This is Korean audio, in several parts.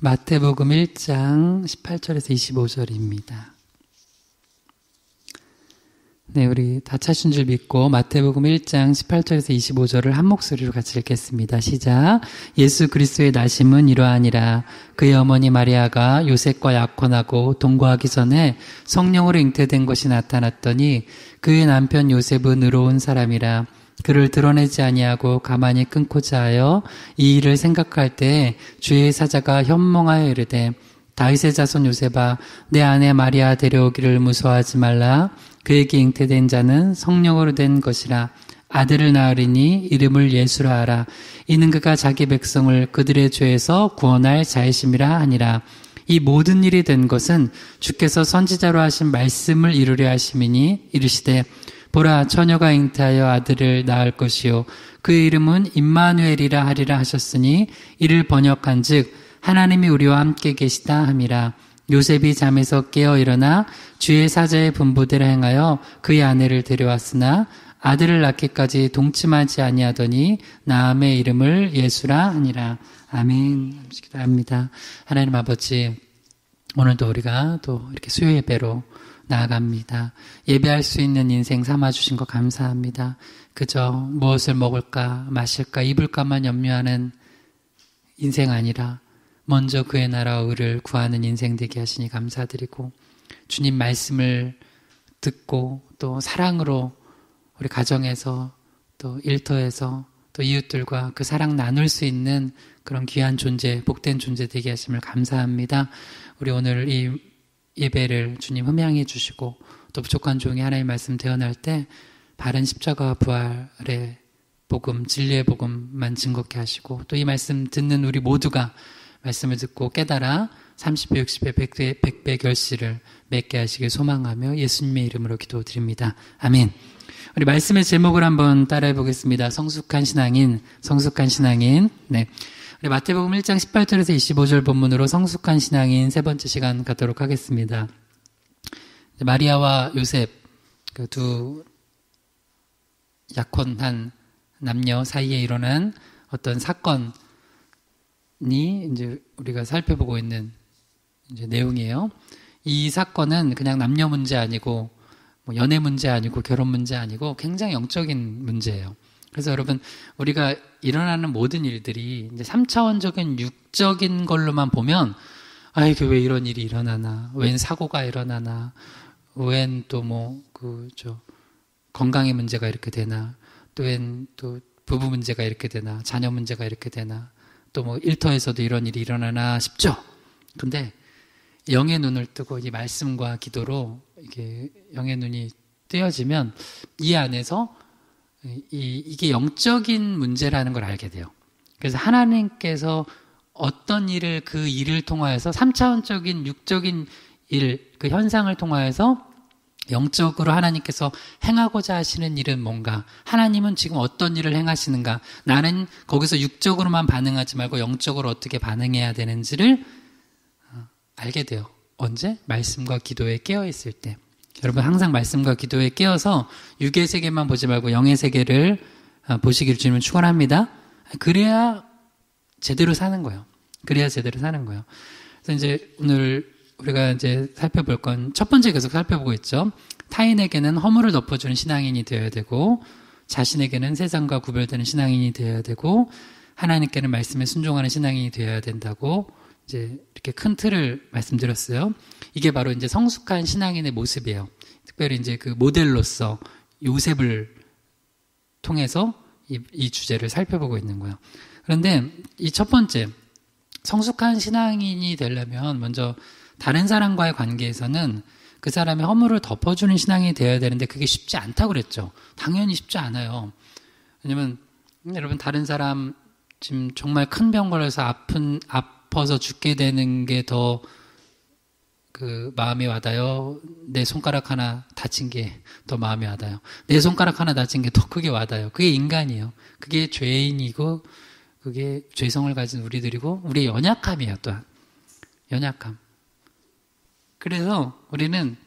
마태복음 1장 18절에서 25절입니다. 네, 우리 다 찾으신 줄 믿고 마태복음 1장 18절에서 25절을 한 목소리로 같이 읽겠습니다. 시작. 예수 그리스도의 나심은 이러하니라. 그의 어머니 마리아가 요셉과 약혼하고 동거하기 전에 성령으로 잉태된 것이 나타났더니 그의 남편 요셉은 의로운 사람이라. 그를 드러내지 아니하고 가만히 끊고자 하여 이 일을 생각할 때에 주의 사자가 현몽하여 이르되 다윗의 자손 요셉아 내 아내 마리아 데려오기를 무서워하지 말라. 그에게 잉태된 자는 성령으로 된 것이라. 아들을 낳으리니 이름을 예수라 하라. 이는 그가 자기 백성을 그들의 죄에서 구원할 자이심이라 하니라. 이 모든 일이 된 것은 주께서 선지자로 하신 말씀을 이루려 하심이니 이르시되 보라 처녀가 잉태하여 아들을 낳을 것이요 그의 이름은 임마누엘이라 하리라 하셨으니 이를 번역한즉 하나님이 우리와 함께 계시다 함이라. 요셉이 잠에서 깨어 일어나 주의 사자의 분부대로 행하여 그의 아내를 데려왔으나 아들을 낳기까지 동침하지 아니하더니 나음의 이름을 예수라 하니라. 아멘. 기도합니다. 하나님 아버지, 오늘도 우리가 또 이렇게 수요 예배로 나아갑니다. 예배할 수 있는 인생 삼아주신 거 감사합니다. 그저 무엇을 먹을까 마실까 입을까만 염려하는 인생 아니라 먼저 그의 나라와 의를 구하는 인생 되게 하시니 감사드리고, 주님 말씀을 듣고 또 사랑으로 우리 가정에서 또 일터에서 또 이웃들과 그 사랑 나눌 수 있는 그런 귀한 존재, 복된 존재 되게 하심을 감사합니다. 우리 오늘 이 예배를 주님 흠양해 주시고 또 부족한 종이 하나님의 말씀 대언할 때 바른 십자가와 부활의 복음, 진리의 복음만 증거케 하시고 또 이 말씀 듣는 우리 모두가 말씀을 듣고 깨달아 30배, 60배, 100배, 100배 결실을 맺게 하시길 소망하며 예수님의 이름으로 기도드립니다. 아멘. 우리 말씀의 제목을 한번 따라해 보겠습니다. 성숙한 신앙인, 성숙한 신앙인. 네. 우리 마태복음 1장 18절에서 25절 본문으로 성숙한 신앙인 세 번째 시간 갖도록 하겠습니다. 마리아와 요셉, 그 두 약혼한 남녀 사이에 일어난 어떤 사건이 이제 우리가 살펴보고 있는 이제 내용이에요. 이 사건은 그냥 남녀 문제 아니고 뭐 연애 문제 아니고 결혼 문제 아니고 굉장히 영적인 문제예요. 그래서 여러분, 우리가 일어나는 모든 일들이 이제 3차원적인 육적인 걸로만 보면, 아, 이게 왜 이런 일이 일어나나, 웬 사고가 일어나나, 웬 또 건강의 문제가 이렇게 되나, 또 웬 또 부부 문제가 이렇게 되나, 자녀 문제가 이렇게 되나, 또 뭐 일터에서도 이런 일이 일어나나 싶죠? 근데 영의 눈을 뜨고 이 말씀과 기도로 이게 영의 눈이 뜨여지면 이 안에서 이게 영적인 문제라는 걸 알게 돼요. 그래서 하나님께서 어떤 일을 그 일을 통하여서 3차원적인 육적인 일, 그 현상을 통하여서 영적으로 하나님께서 행하고자 하시는 일은 뭔가, 하나님은 지금 어떤 일을 행하시는가, 나는 거기서 육적으로만 반응하지 말고 영적으로 어떻게 반응해야 되는지를 알게 돼요. 언제? 말씀과 기도에 깨어있을 때. 여러분 항상 말씀과 기도에 깨어서 육의 세계만 보지 말고 영의 세계를 보시기를 주님은 축원합니다. 그래야 제대로 사는 거예요. 그래야 제대로 사는 거예요. 그래서 이제 오늘 우리가 이제 살펴볼 건 첫 번째 계속 살펴보고 있죠. 타인에게는 허물을 덮어주는 신앙인이 되어야 되고, 자신에게는 세상과 구별되는 신앙인이 되어야 되고, 하나님께는 말씀에 순종하는 신앙인이 되어야 된다고 이제 이렇게 큰 틀을 말씀드렸어요. 이게 바로 이제 성숙한 신앙인의 모습이에요. 특별히 이제 그 모델로서 요셉을 통해서 이 주제를 살펴보고 있는 거예요. 그런데 이 첫 번째, 성숙한 신앙인이 되려면 먼저 다른 사람과의 관계에서는 그 사람의 허물을 덮어주는 신앙이 되어야 되는데 그게 쉽지 않다고 그랬죠. 당연히 쉽지 않아요. 왜냐면 여러분, 다른 사람 지금 정말 큰 병 걸려서 아파서 죽게 되는 게 더 그 마음이 와닿아요? 내 손가락 하나 다친 게 더 마음이 와닿아요? 내 손가락 하나 다친 게 더 크게 와닿아요? 그게 인간이에요. 그게 죄인이고 그게 죄성을 가진 우리들이고 우리의 연약함이에요. 또한 연약함. 그래서 우리는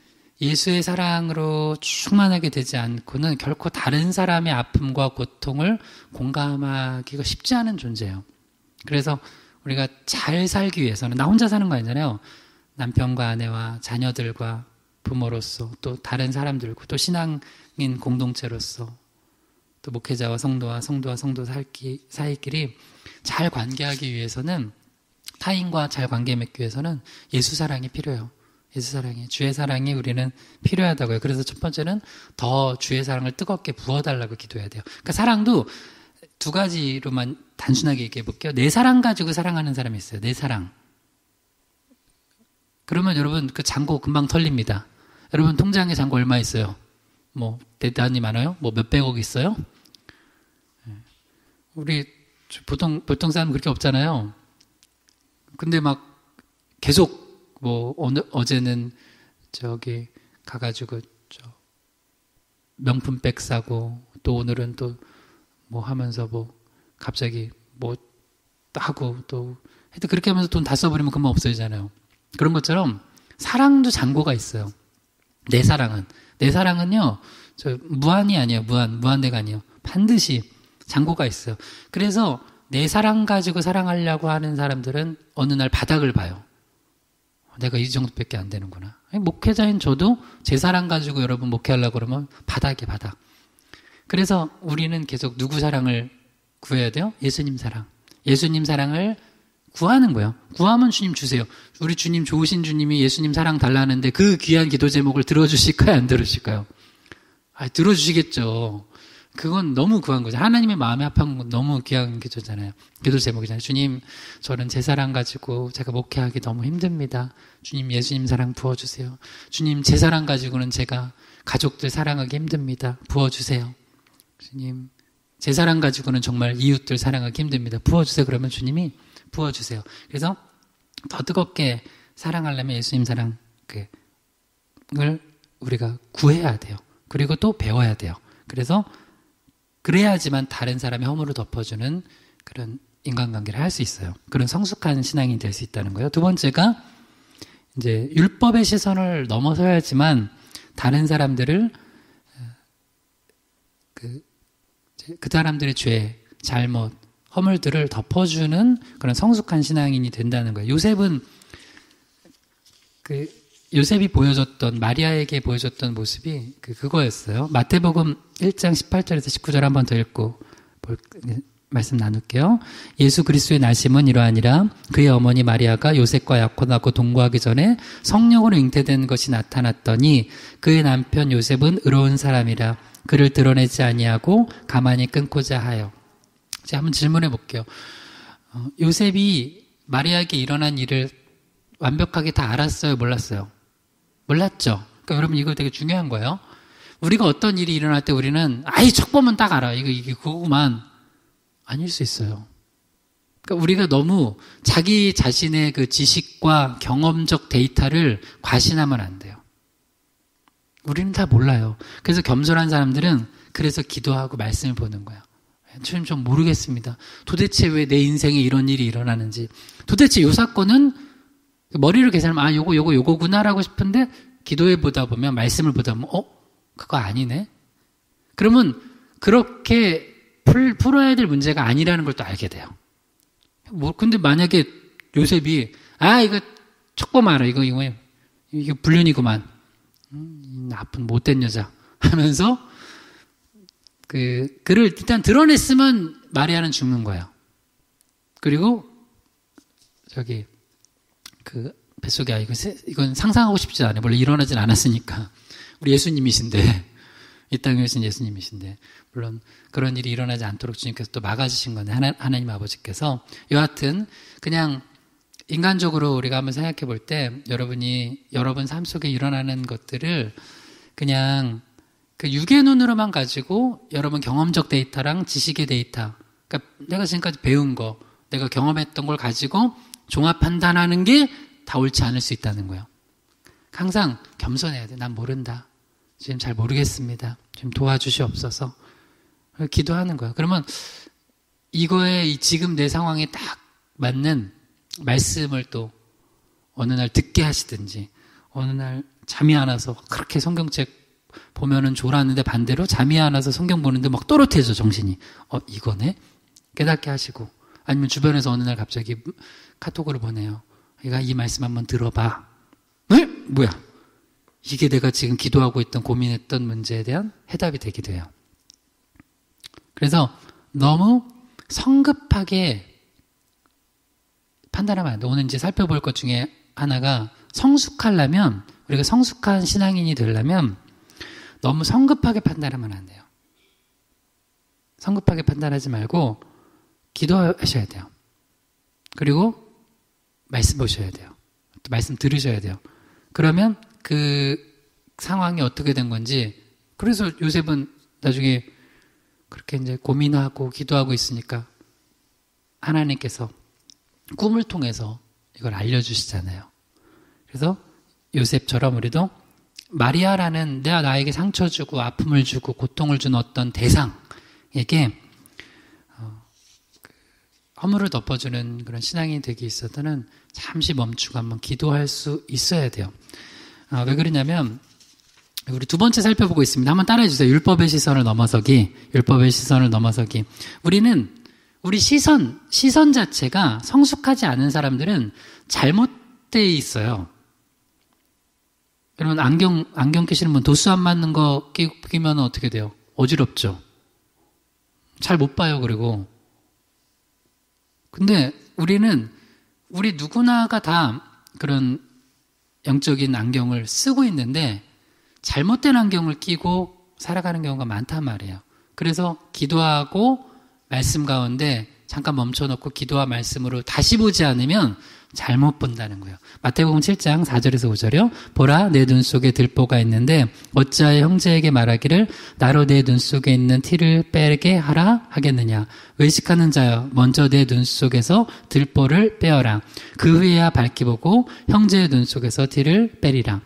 예수의 사랑으로 충만하게 되지 않고는 결코 다른 사람의 아픔과 고통을 공감하기가 쉽지 않은 존재예요. 그래서 우리가 잘 살기 위해서는 나 혼자 사는 거 아니잖아요. 남편과 아내와 자녀들과 부모로서 또 다른 사람들과 또 신앙인 공동체로서 또 목회자와 성도와 성도 사이끼리 잘 관계하기 위해서는 타인과 잘 관계 맺기 위해서는 예수 사랑이 필요해요. 예수 사랑이, 주의 사랑이 우리는 필요하다고요. 그래서 첫 번째는 더 주의 사랑을 뜨겁게 부어달라고 기도해야 돼요. 그러니까 사랑도 두 가지로만 단순하게 얘기해 볼게요. 내 사랑 가지고 사랑하는 사람이 있어요. 내 사랑. 그러면 여러분 그 잔고 금방 털립니다. 여러분 통장에 잔고 얼마 있어요? 뭐 대단히 많아요? 뭐 몇백억 있어요? 우리 보통 사람 그렇게 없잖아요. 근데 막 계속 뭐 어제는 저기 가가지고 명품백 사고 또 오늘은 또 뭐 하면서 뭐 갑자기 뭐 하고 또 하여튼 그렇게 하면서 돈 다 써버리면 금방 없어지잖아요. 그런 것처럼 사랑도 잔고가 있어요. 내 사랑은요 저 무한이 아니에요. 무한대가 아니에요. 반드시 잔고가 있어요. 그래서 내 사랑 가지고 사랑하려고 하는 사람들은 어느 날 바닥을 봐요. 내가 이 정도밖에 안 되는구나. 목회자인 저도 제 사랑 가지고 여러분 목회하려고 그러면 바닥이에요, 바닥. 그래서 우리는 계속 누구 사랑을 구해야 돼요? 예수님 사랑. 예수님 사랑을 구하는 거예요. 구하면 주님 주세요. 우리 주님 좋으신 주님이 예수님 사랑 달라는데 그 귀한 기도 제목을 들어주실까요? 안 들어주실까요? 들어주시겠죠. 그건 너무 구한 거죠. 하나님의 마음에 합한 건 너무 귀한 기도잖아요. 기도 제목이잖아요. 주님, 저는 제 사랑 가지고 제가 목회하기 너무 힘듭니다. 주님, 예수님 사랑 부어주세요. 주님, 제 사랑 가지고는 제가 가족들 사랑하기 힘듭니다. 부어주세요. 주님, 제 사랑 가지고는 정말 이웃들 사랑하기 힘듭니다. 부어주세요. 그러면 주님이 부어주세요. 그래서 더 뜨겁게 사랑하려면 예수님 사랑을 우리가 구해야 돼요. 그리고 또 배워야 돼요. 그래서 그래야지만 다른 사람의 허물을 덮어주는 그런 인간관계를 할 수 있어요. 그런 성숙한 신앙이 될 수 있다는 거예요. 두 번째가 이제 율법의 시선을 넘어서야지만 다른 사람들을 그 사람들의 죄, 잘못, 허물들을 덮어주는 그런 성숙한 신앙인이 된다는 거예요. 요셉이 보여줬던, 마리아에게 보여줬던 모습이 그거였어요. 마태복음 1장 18절에서 19절 한 번 더 읽고 말씀 나눌게요. 예수 그리스도의 나심은 이러하니라. 그의 어머니 마리아가 요셉과 약혼하고 동거하기 전에 성령으로 잉태된 것이 나타났더니 그의 남편 요셉은 의로운 사람이라. 그를 드러내지 아니하고 가만히 끊고자 하여. 제가 한번 질문해 볼게요. 요셉이 마리아에게 일어난 일을 완벽하게 다 알았어요? 몰랐어요? 몰랐죠? 그러니까 여러분 이거 되게 중요한 거예요. 우리가 어떤 일이 일어날 때 우리는 척 보면 딱 알아. 이게 그거구만. 아닐 수 있어요. 그러니까 우리가 너무 자기 자신의 그 지식과 경험적 데이터를 과신하면 안 돼요. 우리는 다 몰라요. 그래서 겸손한 사람들은 그래서 기도하고 말씀을 보는 거예요. 주님 좀 모르겠습니다. 도대체 왜 내 인생에 이런 일이 일어나는지. 도대체 요 사건은 머리를 계산하면 요거구나라고 싶은데 기도해 보다 보면 말씀을 보다 보면 그거 아니네. 그러면 그렇게 풀어야 될 문제가 아니라는 걸 또 알게 돼요. 근데 만약에 요셉이 이거 촉범 알아. 이거 불륜이구만. 나쁜 못된 여자 하면서 그를 일단 드러냈으면 마리아는 죽는 거예요. 그리고 뱃속에 이건 상상하고 싶지 않아요. 원래 일어나진 않았으니까. 우리 예수님이신데, 이 땅에 오신 예수님이신데, 물론 그런 일이 일어나지 않도록 주님께서 또 막아주신 건데, 하나님 아버지께서. 여하튼 그냥 인간적으로 우리가 한번 생각해 볼 때 여러분 삶 속에 일어나는 것들을 그냥 그 육의 눈으로만 가지고 여러분 경험적 데이터랑 지식의 데이터, 그러니까 내가 지금까지 배운 거, 내가 경험했던 걸 가지고 종합 판단하는 게 다 옳지 않을 수 있다는 거예요. 항상 겸손해야 돼. 난 모른다. 지금 잘 모르겠습니다. 좀 도와주시옵소서. 기도하는 거야. 그러면 이거에 지금 내 상황에 딱 맞는 말씀을 또 어느 날 듣게 하시든지, 어느 날 잠이 안 와서 그렇게 성경책 보면은 졸았는데 반대로 잠이 안 와서 성경 보는데 막 또렷해져 정신이. 이거네? 깨닫게 하시고 아니면 주변에서 어느 날 갑자기 카톡으로 보내요. 얘가 이 말씀 한번 들어봐. 네? 뭐야? 이게 내가 지금 기도하고 있던 고민했던 문제에 대한 해답이 되기도 해요. 그래서 너무 성급하게 판단하면 안 돼. 오늘 이제 살펴볼 것 중에 하나가 성숙하려면, 우리가 성숙한 신앙인이 되려면 너무 성급하게 판단하면 안 돼요. 성급하게 판단하지 말고 기도하셔야 돼요. 그리고 말씀 보셔야 돼요. 또 말씀 들으셔야 돼요. 그러면 그 상황이 어떻게 된 건지, 그래서 요셉은 나중에 그렇게 이제 고민하고 기도하고 있으니까 하나님께서 꿈을 통해서 이걸 알려주시잖아요. 그래서 요셉처럼 우리도 마리아라는 내가 나에게 상처 주고 아픔을 주고 고통을 준 어떤 대상에게 허물을 덮어주는 그런 신앙이 되기 위해서는 잠시 멈추고 한번 기도할 수 있어야 돼요. 왜 그러냐면 우리 두 번째 살펴보고 있습니다. 한번 따라해 주세요. 율법의 시선을 넘어서기. 율법의 시선을 넘어서기. 우리 시선 자체가 성숙하지 않은 사람들은 잘못되어 있어요. 여러분, 안경 끼시는 분 도수 안 맞는 거 끼면 어떻게 돼요? 어지럽죠? 잘 못 봐요, 그리고. 근데 우리 누구나가 다 그런 영적인 안경을 쓰고 있는데 잘못된 안경을 끼고 살아가는 경우가 많단 말이에요. 그래서 기도하고 말씀 가운데 잠깐 멈춰놓고 기도와 말씀으로 다시 보지 않으면 잘못 본다는 거예요. 마태복음 7장 4절에서 5절이요. 보라, 내 눈 속에 들보가 있는데 어찌하여 형제에게 말하기를 나로 내 눈 속에 있는 티를 빼게 하라 하겠느냐. 외식하는 자여, 먼저 내 눈 속에서 들보를 빼어라. 그 후에야 밝히 보고 형제의 눈 속에서 티를 빼리라.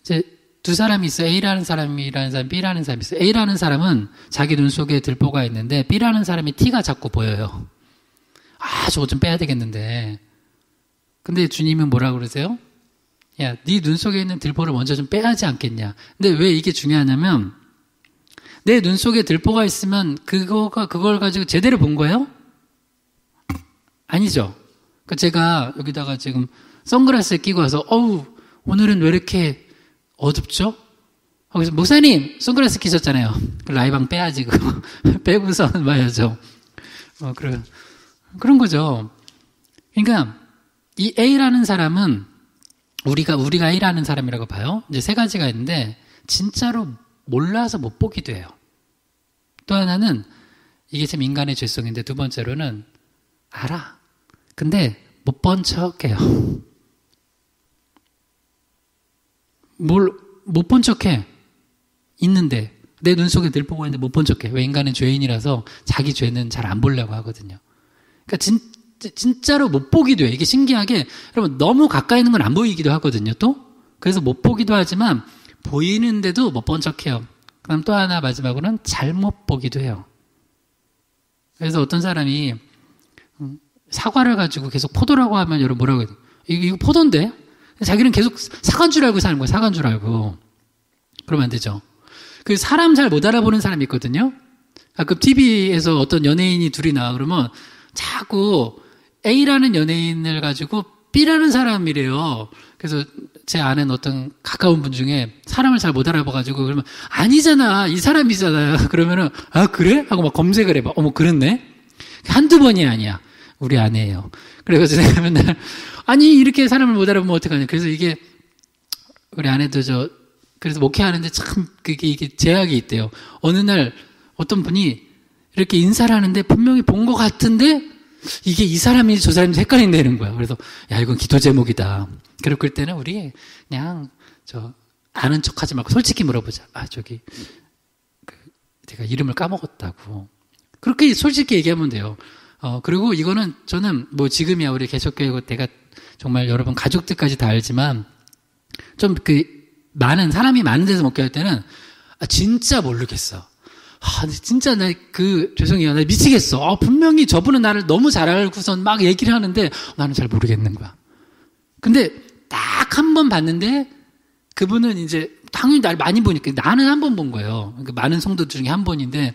이제 두 사람이 있어요. A라는 사람이라는 사람, B라는 사람이 있어요. A라는 사람은 자기 눈 속에 들보가 있는데 B라는 사람이 티가 자꾸 보여요. 저거 좀 빼야 되겠는데. 근데 주님은 뭐라고 그러세요? 야, 네 눈 속에 있는 들보를 먼저 좀 빼야지 않겠냐. 근데 왜 이게 중요하냐면 내 눈 속에 들보가 있으면 그걸 가지고 제대로 본 거예요? 아니죠. 그러니까 제가 여기다가 지금 선글라스를 끼고 와서 오늘은 왜 이렇게 어둡죠? 그래서 목사님 선글라스 끼셨잖아요. 라이방 빼야지 그거. 빼고선 봐야죠. 그런 거죠. 그러니까 이 A라는 사람은 우리가 A라는 사람이라고 봐요. 이제 세 가지가 있는데 진짜로 몰라서 못 보기도 해요. 또 하나는 이게 참 인간의 죄성인데 두 번째로는 알아. 근데 못 본 척해요. 못 본 척해. 있는데 내 눈 속에 늘 보고 있는데 못 본 척해. 왜? 인간은 죄인이라서 자기 죄는 잘 안 보려고 하거든요. 그러니까 진짜로 못 보기도 해. 이게 신기하게 여러분 너무 가까이 있는 건 안 보이기도 하거든요. 또 그래서 못 보기도 하지만 보이는데도 못 본 척해요. 그럼 또 하나 마지막으로는 잘못 보기도 해요. 그래서 어떤 사람이 사과를 가지고 계속 포도라고 하면 여러분 뭐라고 해요? 이거 포도인데? 자기는 계속 사과인 줄 알고 사는 거예요. 사과인 줄 알고. 그러면 안 되죠. 그 사람 잘 못 알아보는 사람이 있거든요. 가끔 TV에서 어떤 연예인이 둘이 나와 그러면 자꾸 A라는 연예인을 가지고 B라는 사람이래요. 그래서 제 아는 어떤 가까운 분 중에 사람을 잘 못 알아봐가지고 그러면 아니잖아. 이 사람이잖아. 그러면은 그래? 하고 막 검색을 해봐. 어머 그렇네? 한두 번이 아니야. 우리 아내예요. 그래가지고 내가 맨날 아니 이렇게 사람을 못 알아보면 어떡하냐. 그래서 이게 우리 아내도 그래서 목회하는데 참 이게 제약이 있대요. 어느 날 어떤 분이 이렇게 인사를 하는데 분명히 본 것 같은데 이게 이 사람인지 저 사람인지 헷갈린다는 거야. 그래서 야 이건 기도 제목이다. 그럴 때는 우리 그냥 아는 척하지 말고 솔직히 물어보자. 제가 이름을 까먹었다고. 그렇게 솔직히 얘기하면 돼요. 그리고 이거는 저는 지금이야 우리 개척교회 내가 정말 여러분 가족들까지 다 알지만 좀 사람이 많은 데서 목회할 때는 진짜 모르겠어. 진짜 죄송해요. 나 미치겠어. 분명히 저분은 나를 너무 잘 알고선 막 얘기를 하는데 나는 잘 모르겠는 거야. 근데 딱 한 번 봤는데 그분은 이제 당연히 날 많이 보니까 나는 한 번 본 거예요. 그러니까 많은 성도들 중에 한 번인데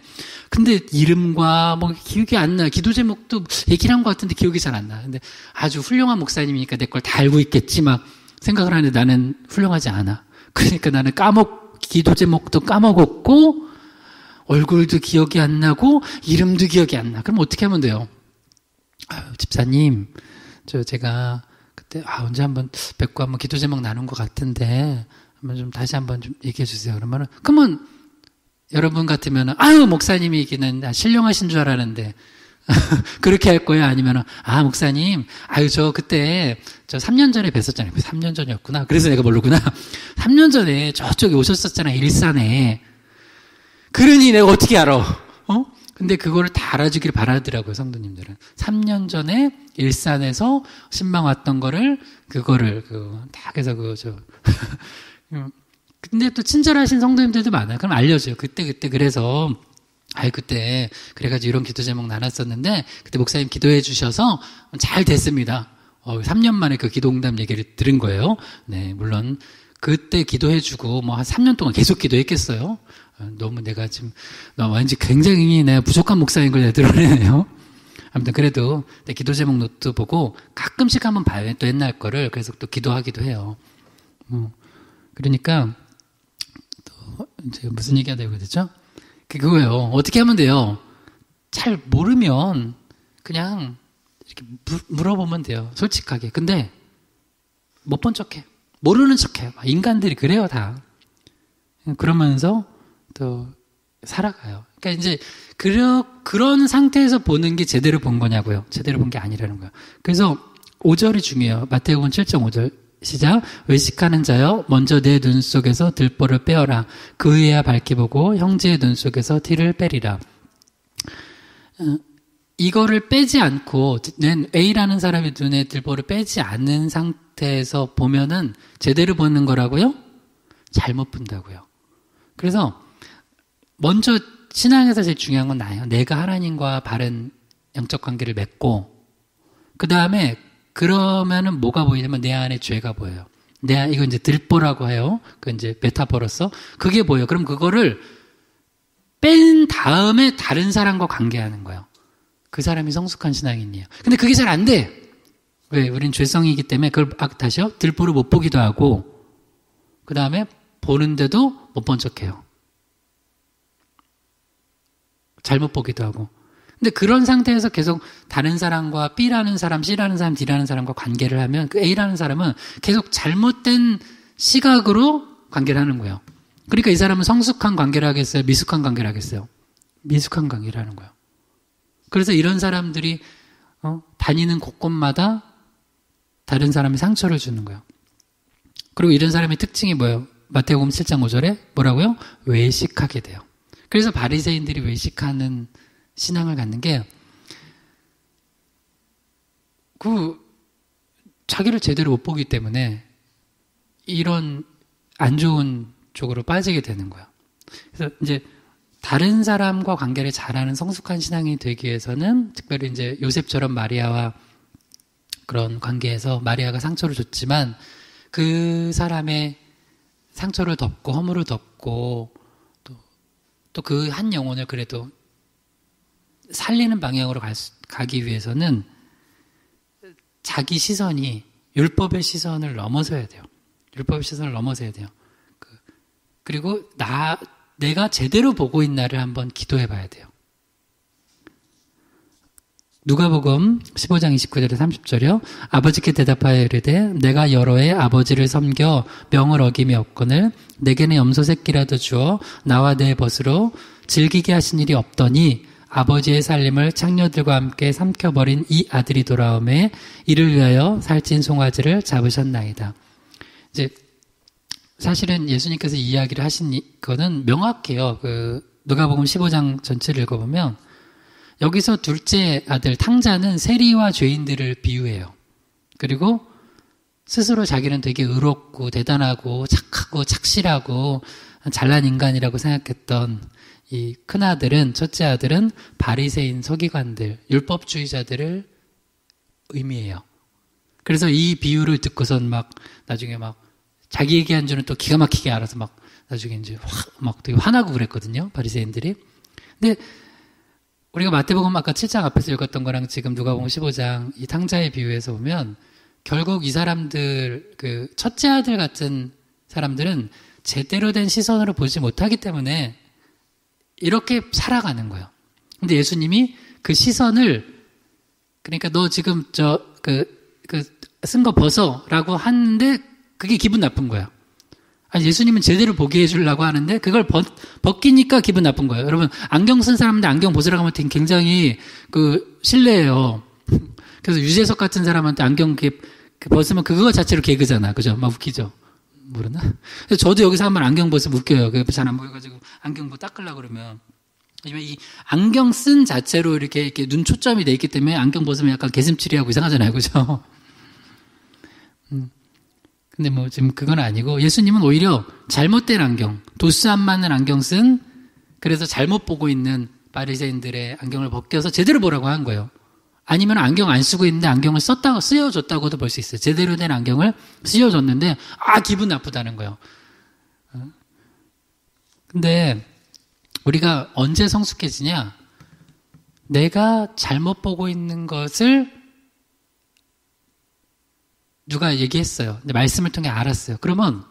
근데 이름과 뭐 기억이 안 나. 기도 제목도 얘기를 한 것 같은데 기억이 잘 안 나. 근데 아주 훌륭한 목사님이니까 내 걸 다 알고 있겠지 막 생각을 하는데 나는 훌륭하지 않아. 그러니까 나는 기도 제목도 까먹었고 얼굴도 기억이 안 나고 이름도 기억이 안 나. 그럼 어떻게 하면 돼요? 아유, 집사님, 제가 그때 언제 한번 뵙고 한번 기도 제목 나눈 것 같은데 한번 좀 다시 한번 좀 얘기해 주세요. 그러면 여러분 같으면 아유 목사님이 얘기는 신령하신 줄 알았는데 그렇게 할 거예요? 아니면 목사님 저 그때 3년 전에 뵀었잖아요. 3년 전이었구나. 그래서 내가 모르구나. 3년 전에 저쪽에 오셨었잖아. 일산에. 그러니 내가 어떻게 알아? 근데 그거를 다 알아주길 바라더라고요, 성도님들은. 3년 전에 일산에서 신방 왔던 그거를 딱 해서 근데 또 친절하신 성도님들도 많아요. 그럼 알려줘요. 그때 그래서 그때 그래가지고 이런 기도 제목 나눴었는데 그때 목사님 기도해 주셔서 잘 됐습니다. 3년 만에 그 기도응답 얘기를 들은 거예요. 네, 물론 그때 기도해주고 뭐 한 3년 동안 계속 기도했겠어요. 너무 내가 지금 왠지 굉장히 내가 부족한 목사인 걸 드러내네요. 아무튼 그래도 내 기도 제목 노트 보고 가끔씩 한번 봐요. 또 옛날 거를. 그래서 또 기도하기도 해요. 그러니까 또 이제 무슨 얘기가 되고 그랬죠? 그거예요. 어떻게 하면 돼요? 잘 모르면 그냥 이렇게 물어보면 돼요. 솔직하게. 근데 못 본 척해. 모르는 척해요. 인간들이 그래요, 다. 그러면서 또 살아가요. 그러니까 이제 그런 상태에서 보는 게 제대로 본 거냐고요. 제대로 본 게 아니라는 거예요. 그래서 5절이 중요해요. 마태복음 7.5절 시작. 외식하는 자여 먼저 내 눈 속에서 들보를 빼어라. 그의야 밝게 보고 형제의 눈 속에서 티를 빼리라. 이거를 빼지 않고 A라는 사람의 눈에 들보를 빼지 않는 상태에서 보면은 제대로 보는 거라고요? 잘못 본다고요. 그래서 먼저 신앙에서 제일 중요한 건 나예요. 내가 하나님과 바른 영적 관계를 맺고 그 다음에 그러면은 뭐가 보이냐면 내 안에 죄가 보여요. 이거 이제 들보라고 해요. 그 이제 메타포로서 그게 보여요. 그럼 그거를 뺀 다음에 다른 사람과 관계하는 거예요. 그 사람이 성숙한 신앙인이에요. 근데 그게 잘 안 돼. 왜? 우린 죄성이기 때문에 그걸 다시요. 들보를 못 보기도 하고 그 다음에 보는데도 못 본 척해요. 잘못 보기도 하고. 근데 그런 상태에서 계속 다른 사람과 B라는 사람, C라는 사람, D라는 사람과 관계를 하면 그 A라는 사람은 계속 잘못된 시각으로 관계를 하는 거예요. 그러니까 이 사람은 성숙한 관계를 하겠어요? 미숙한 관계를 하겠어요? 미숙한 관계를 하는 거예요. 그래서 이런 사람들이 다니는 곳곳마다 다른 사람이 상처를 주는 거예요. 그리고 이런 사람의 특징이 뭐예요? 마태복음 7장 5절에 뭐라고요? 외식하게 돼요. 그래서 바리새인들이 외식하는 신앙을 갖는 게 자기를 제대로 못 보기 때문에 이런 안 좋은 쪽으로 빠지게 되는 거예요. 그래서 이제 다른 사람과 관계를 잘하는 성숙한 신앙이 되기 위해서는 특별히 이제 요셉처럼 마리아와 그런 관계에서 마리아가 상처를 줬지만 그 사람의 상처를 덮고 허물을 덮고 또 그 한 영혼을 그래도 살리는 방향으로 가기 위해서는 자기 시선이 율법의 시선을 넘어서야 돼요. 율법의 시선을 넘어서야 돼요. 그리고 내가 제대로 보고 있나를 한번 기도해 봐야 돼요. 누가복음 15장 29절에 30절이요. 아버지께 대답하여 이르되 내가 여러 해 아버지를 섬겨 명을 어김이 없거늘 내게는 염소 새끼라도 주어 나와 내 벗으로 즐기게 하신 일이 없더니 아버지의 살림을 창녀들과 함께 삼켜버린 이 아들이 돌아오매 이를 위하여 살찐 송아지를 잡으셨나이다. 이제 사실은 예수님께서 이 이야기를 하신 거는 명확해요. 누가복음 15장 전체를 읽어보면 여기서 둘째 아들 탕자는 세리와 죄인들을 비유해요. 그리고 스스로 자기는 되게 의롭고 대단하고 착하고 착실하고 잘난 인간이라고 생각했던 이 큰아들은, 첫째 아들은 바리새인 서기관들, 율법주의자들을 의미해요. 그래서 이 비유를 듣고선 나중에 자기 얘기한 줄은 또 기가 막히게 알아서 막 나중에 이제 막 되게 화나고 그랬거든요. 바리새인들이. 근데 우리가 마태복음 아까 7장 앞에서 읽었던 거랑 지금 누가복음 15장 이 탕자의 비유에서 보면 결국 이 사람들 그 첫째 아들 같은 사람들은 제대로 된 시선으로 보지 못하기 때문에 이렇게 살아가는 거예요. 근데 예수님이 그 시선을 그러니까 너 지금 쓴 거 벗어라고 하는데 그게 기분 나쁜 거야. 아니 예수님은 제대로 보게 해주려고 하는데 그걸 벗기니까 기분 나쁜 거예요. 여러분 안경 쓴 사람인데 안경 벗으라고 하면 굉장히 실례예요. 그래서 유재석 같은 사람한테 안경 벗으면 그거 자체로 개그잖아. 그죠? 막 웃기죠? 모르나? 그래서 저도 여기서 한번 안경 벗으면 웃겨요. 잘 안 보여가지고 안경 닦으려고 그러면. 하지만 이 안경 쓴 자체로 이렇게 눈 초점이 돼 있기 때문에 안경 벗으면 약간 개슴츠레하고 이상하잖아요. 그죠? 근데 뭐 지금 그건 아니고 예수님은 오히려 잘못된 안경, 도수 안 맞는 안경 쓴 그래서 잘못 보고 있는 바리새인들의 안경을 벗겨서 제대로 보라고 한 거예요. 아니면 안경 안 쓰고 있는데 안경을 쓰여줬다고도 볼 수 있어요. 제대로 된 안경을 쓰여줬는데 기분 나쁘다는 거예요. 근데 우리가 언제 성숙해지냐? 내가 잘못 보고 있는 것을 누가 얘기했어요. 근데 말씀을 통해 알았어요. 그러면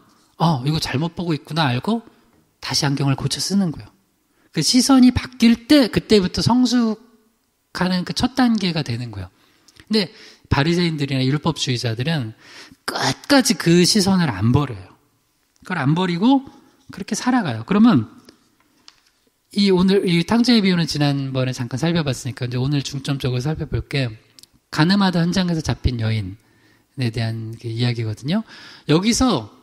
이거 잘못 보고 있구나 알고 다시 안경을 고쳐 쓰는 거예요. 그 시선이 바뀔 때 그때부터 성숙하는 그 첫 단계가 되는 거예요. 근데 바리새인들이나 율법주의자들은 끝까지 그 시선을 안 버려요. 그걸 안 버리고 그렇게 살아가요. 그러면 오늘 이 탕자의 비유는 지난번에 잠깐 살펴봤으니까 이제 오늘 중점적으로 살펴볼게. 가늠하다 현장에서 잡힌 여인에 대한 그 이야기거든요. 여기서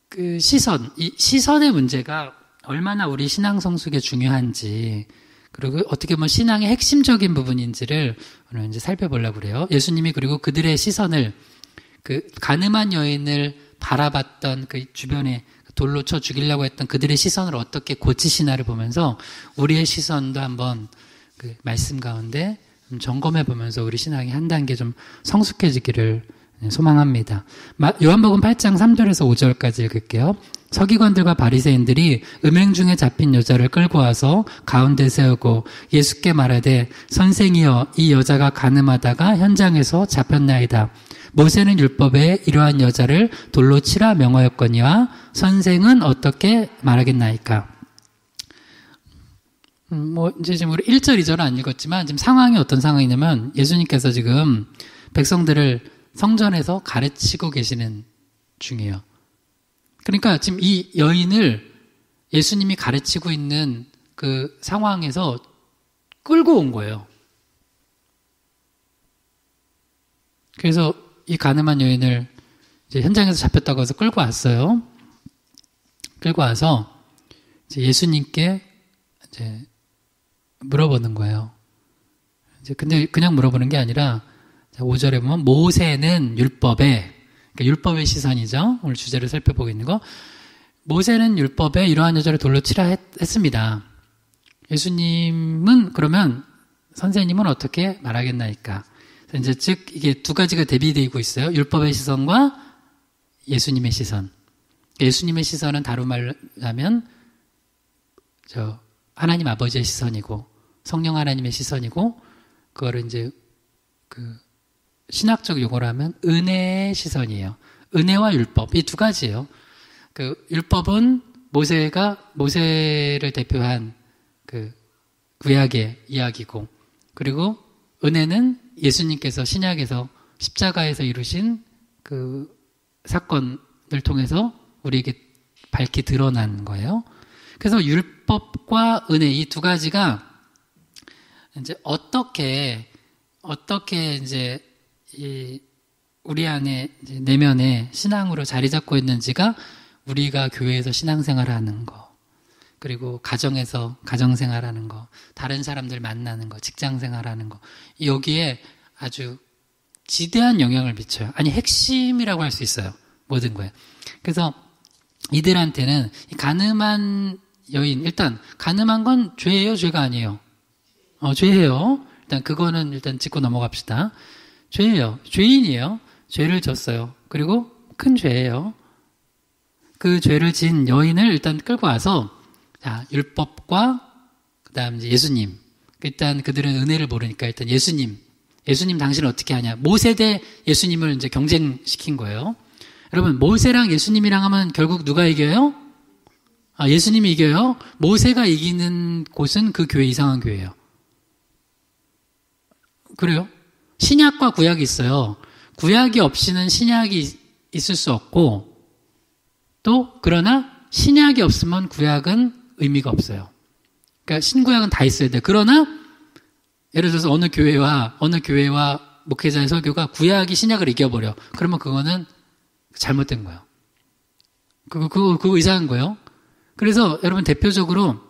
그 이 시선의 문제가 얼마나 우리 신앙 성숙에 중요한지 그리고 어떻게 보면 신앙의 핵심적인 부분인지를 오늘 이제 살펴보려고 그래요. 예수님이 그리고 그들의 시선을 그 가늠한 여인을 바라봤던 그 주변에 돌로 쳐 죽이려고 했던 그들의 시선을 어떻게 고치시나를 보면서 우리의 시선도 한번 그 말씀 가운데 점검해 보면서 우리 신앙이 한 단계 좀 성숙해지기를 소망합니다. 요한복음 8장 3절에서 5절까지 읽을게요. 서기관들과 바리새인들이 음행 중에 잡힌 여자를 끌고 와서 가운데 세우고 예수께 말하되 선생이여 이 여자가 가늠하다가 현장에서 잡혔나이다. 모세는 율법에 이러한 여자를 돌로 치라 명하였거니와 선생은 어떻게 말하겠나이까? 이제 지금 우리 1절, 2절은 안 읽었지만 지금 상황이 어떤 상황이냐면 예수님께서 지금 백성들을 성전에서 가르치고 계시는 중이에요. 그러니까 지금 이 여인을 예수님이 가르치고 있는 그 상황에서 끌고 온 거예요. 그래서 이 가늠한 여인을 이제 현장에서 잡혔다고 해서 끌고 왔어요. 끌고 와서 이제 예수님께 이제 물어보는 거예요. 이제 근데 그냥 물어보는 게 아니라 5절에 보면 모세는 율법에 그러니까 율법의 시선이죠. 오늘 주제를 살펴보고 있는 거. 모세는 율법에 이러한 여자를 돌로 치라 했습니다. 예수님은 그러면 선생님은 어떻게 말하겠나이까? 이제 즉 이게 두 가지가 대비되고 있어요. 율법의 시선과 예수님의 시선. 예수님의 시선은 다루 말하면 하나님 아버지의 시선이고 성령 하나님의 시선이고 그거를 이제 신학적 용어로 하면 은혜의 시선이에요. 은혜와 율법 이 두 가지예요. 그 율법은 모세를 대표한 그 구약의 이야기고 그리고 은혜는 예수님께서 신약에서 십자가에서 이루신 그 사건을 통해서 우리에게 밝히 드러난 거예요. 그래서 율법과 은혜 이 두 가지가 이제 어떻게 이제 우리 안에 이제 내면에 신앙으로 자리 잡고 있는지가 우리가 교회에서 신앙생활하는 거, 그리고 가정에서 가정생활하는 거, 다른 사람들 만나는 거, 직장생활하는 거 여기에 아주 지대한 영향을 미쳐요. 아니 핵심이라고 할 수 있어요. 모든 거에. 그래서 이들한테는 가늠한 여인 일단 가늠한 건 죄예요, 죄가 아니에요? 죄예요. 일단 그거는 일단 짚고 넘어갑시다. 죄예요. 죄인이에요. 죄를 졌어요. 그리고 큰 죄예요. 그 죄를 진 여인을 일단 끌고 와서 자, 율법과 그다음 이제 예수님. 일단 그들은 은혜를 모르니까 일단 예수님 당신은 어떻게 하냐. 모세 대 예수님을 이제 경쟁시킨 거예요. 여러분, 모세랑 예수님이랑 하면 결국 누가 이겨요? 예수님이 이겨요. 모세가 이기는 곳은 그 교회 이상한 교회예요. 그래요? 신약과 구약이 있어요. 구약이 없이는 신약이 있을 수 없고, 또 그러나 신약이 없으면 구약은 의미가 없어요. 그러니까 신구약은 다 있어야 돼요. 그러나 예를 들어서 어느 교회와 목회자의 설교가 구약이 신약을 이겨버려. 그러면 그거는 잘못된 거예요. 그거 이상한 거예요. 그래서 여러분 대표적으로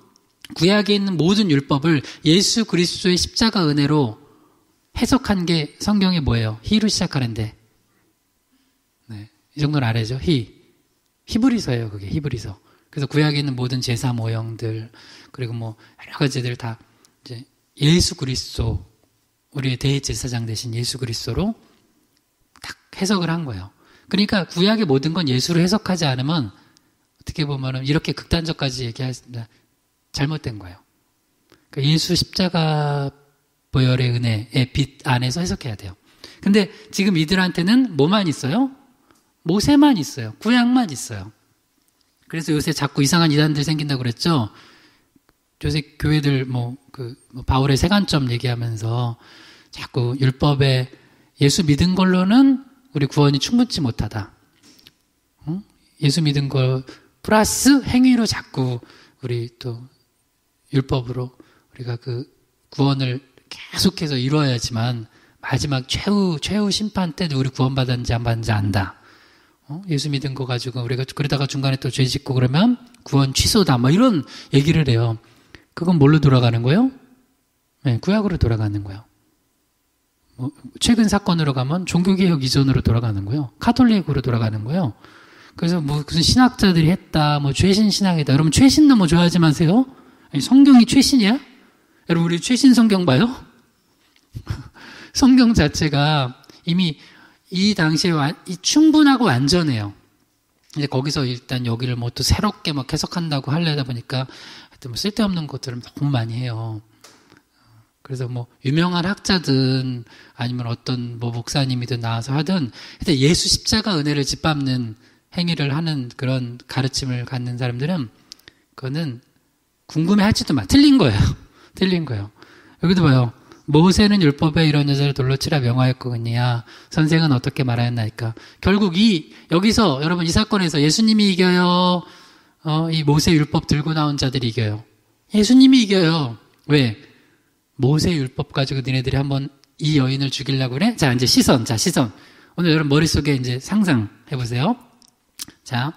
구약에 있는 모든 율법을 예수 그리스도의 십자가 은혜로 해석한 게 성경이 뭐예요? 히로 시작하는데. 네, 이 정도는 알아야죠. 히브리서예요. 그게 히브리서. 그래서 구약에 있는 모든 제사 모형들 그리고 뭐 여러 가지들 다 이제 예수 그리스도 우리의 대제사장 되신 예수 그리스도로 딱 해석을 한 거예요. 그러니까 구약의 모든 건 예수로 해석하지 않으면 어떻게 보면은 이렇게 극단적까지 얘기하습니다. 잘못된 거예요. 그러니까 예수 십자가 보혈의 은혜의 빛 안에서 해석해야 돼요. 근데 지금 이들한테는 뭐만 있어요? 모세만 있어요. 구약만 있어요. 그래서 요새 자꾸 이상한 이단들 생긴다고 그랬죠? 요새 교회들 바울의 세관점 얘기하면서 자꾸 율법에 예수 믿은 걸로는 우리 구원이 충분치 못하다. 예수 믿은 걸 플러스 행위로 자꾸 우리 또 율법으로 우리가 그 구원을 계속해서 이루어야지만 마지막 최후 심판 때도 우리 구원받았는지 안 받았는지 안다. 예수 믿은 거 가지고 우리가 그러다가 중간에 또 죄 짓고 그러면 구원 취소다. 뭐 이런 얘기를 해요. 그건 뭘로 돌아가는 거예요? 네, 구약으로 돌아가는 거예요. 최근 사건으로 가면 종교개혁 이전으로 돌아가는 거예요. 카톨릭으로 돌아가는 거예요. 그래서 무슨 신학자들이 했다, 최신 신학이다. 여러분 최신 너무 좋아하지 마세요. 아니, 성경이 최신이야? 여러분 우리 최신 성경 봐요? 성경 자체가 이미 이 당시에 충분하고 완전해요. 이제 거기서 일단 여기를 또 새롭게 해석한다고 하려다 보니까 하여튼 쓸데없는 것들을 너무 많이 해요. 그래서 유명한 학자든 아니면 어떤 목사님이든 나와서 하든 하여튼 예수 십자가 은혜를 짓밟는 행위를 하는 그런 가르침을 갖는 사람들은 그거는 궁금해하지도 마. 틀린 거예요. 틀린 거예요. 여기도 봐요. 모세는 율법에 이런 여자를 돌로 치라 명하였거니와 선생은 어떻게 말하였나이까. 결국 여기서 여러분 이 사건에서 예수님이 이겨요? 이 모세 율법 들고 나온 자들이 이겨요? 예수님이 이겨요. 왜? 모세 율법 가지고 니네들이 한번 이 여인을 죽이려고 그래? 자, 이제 시선. 오늘 여러분 머릿속에 이제 상상해 보세요. 자,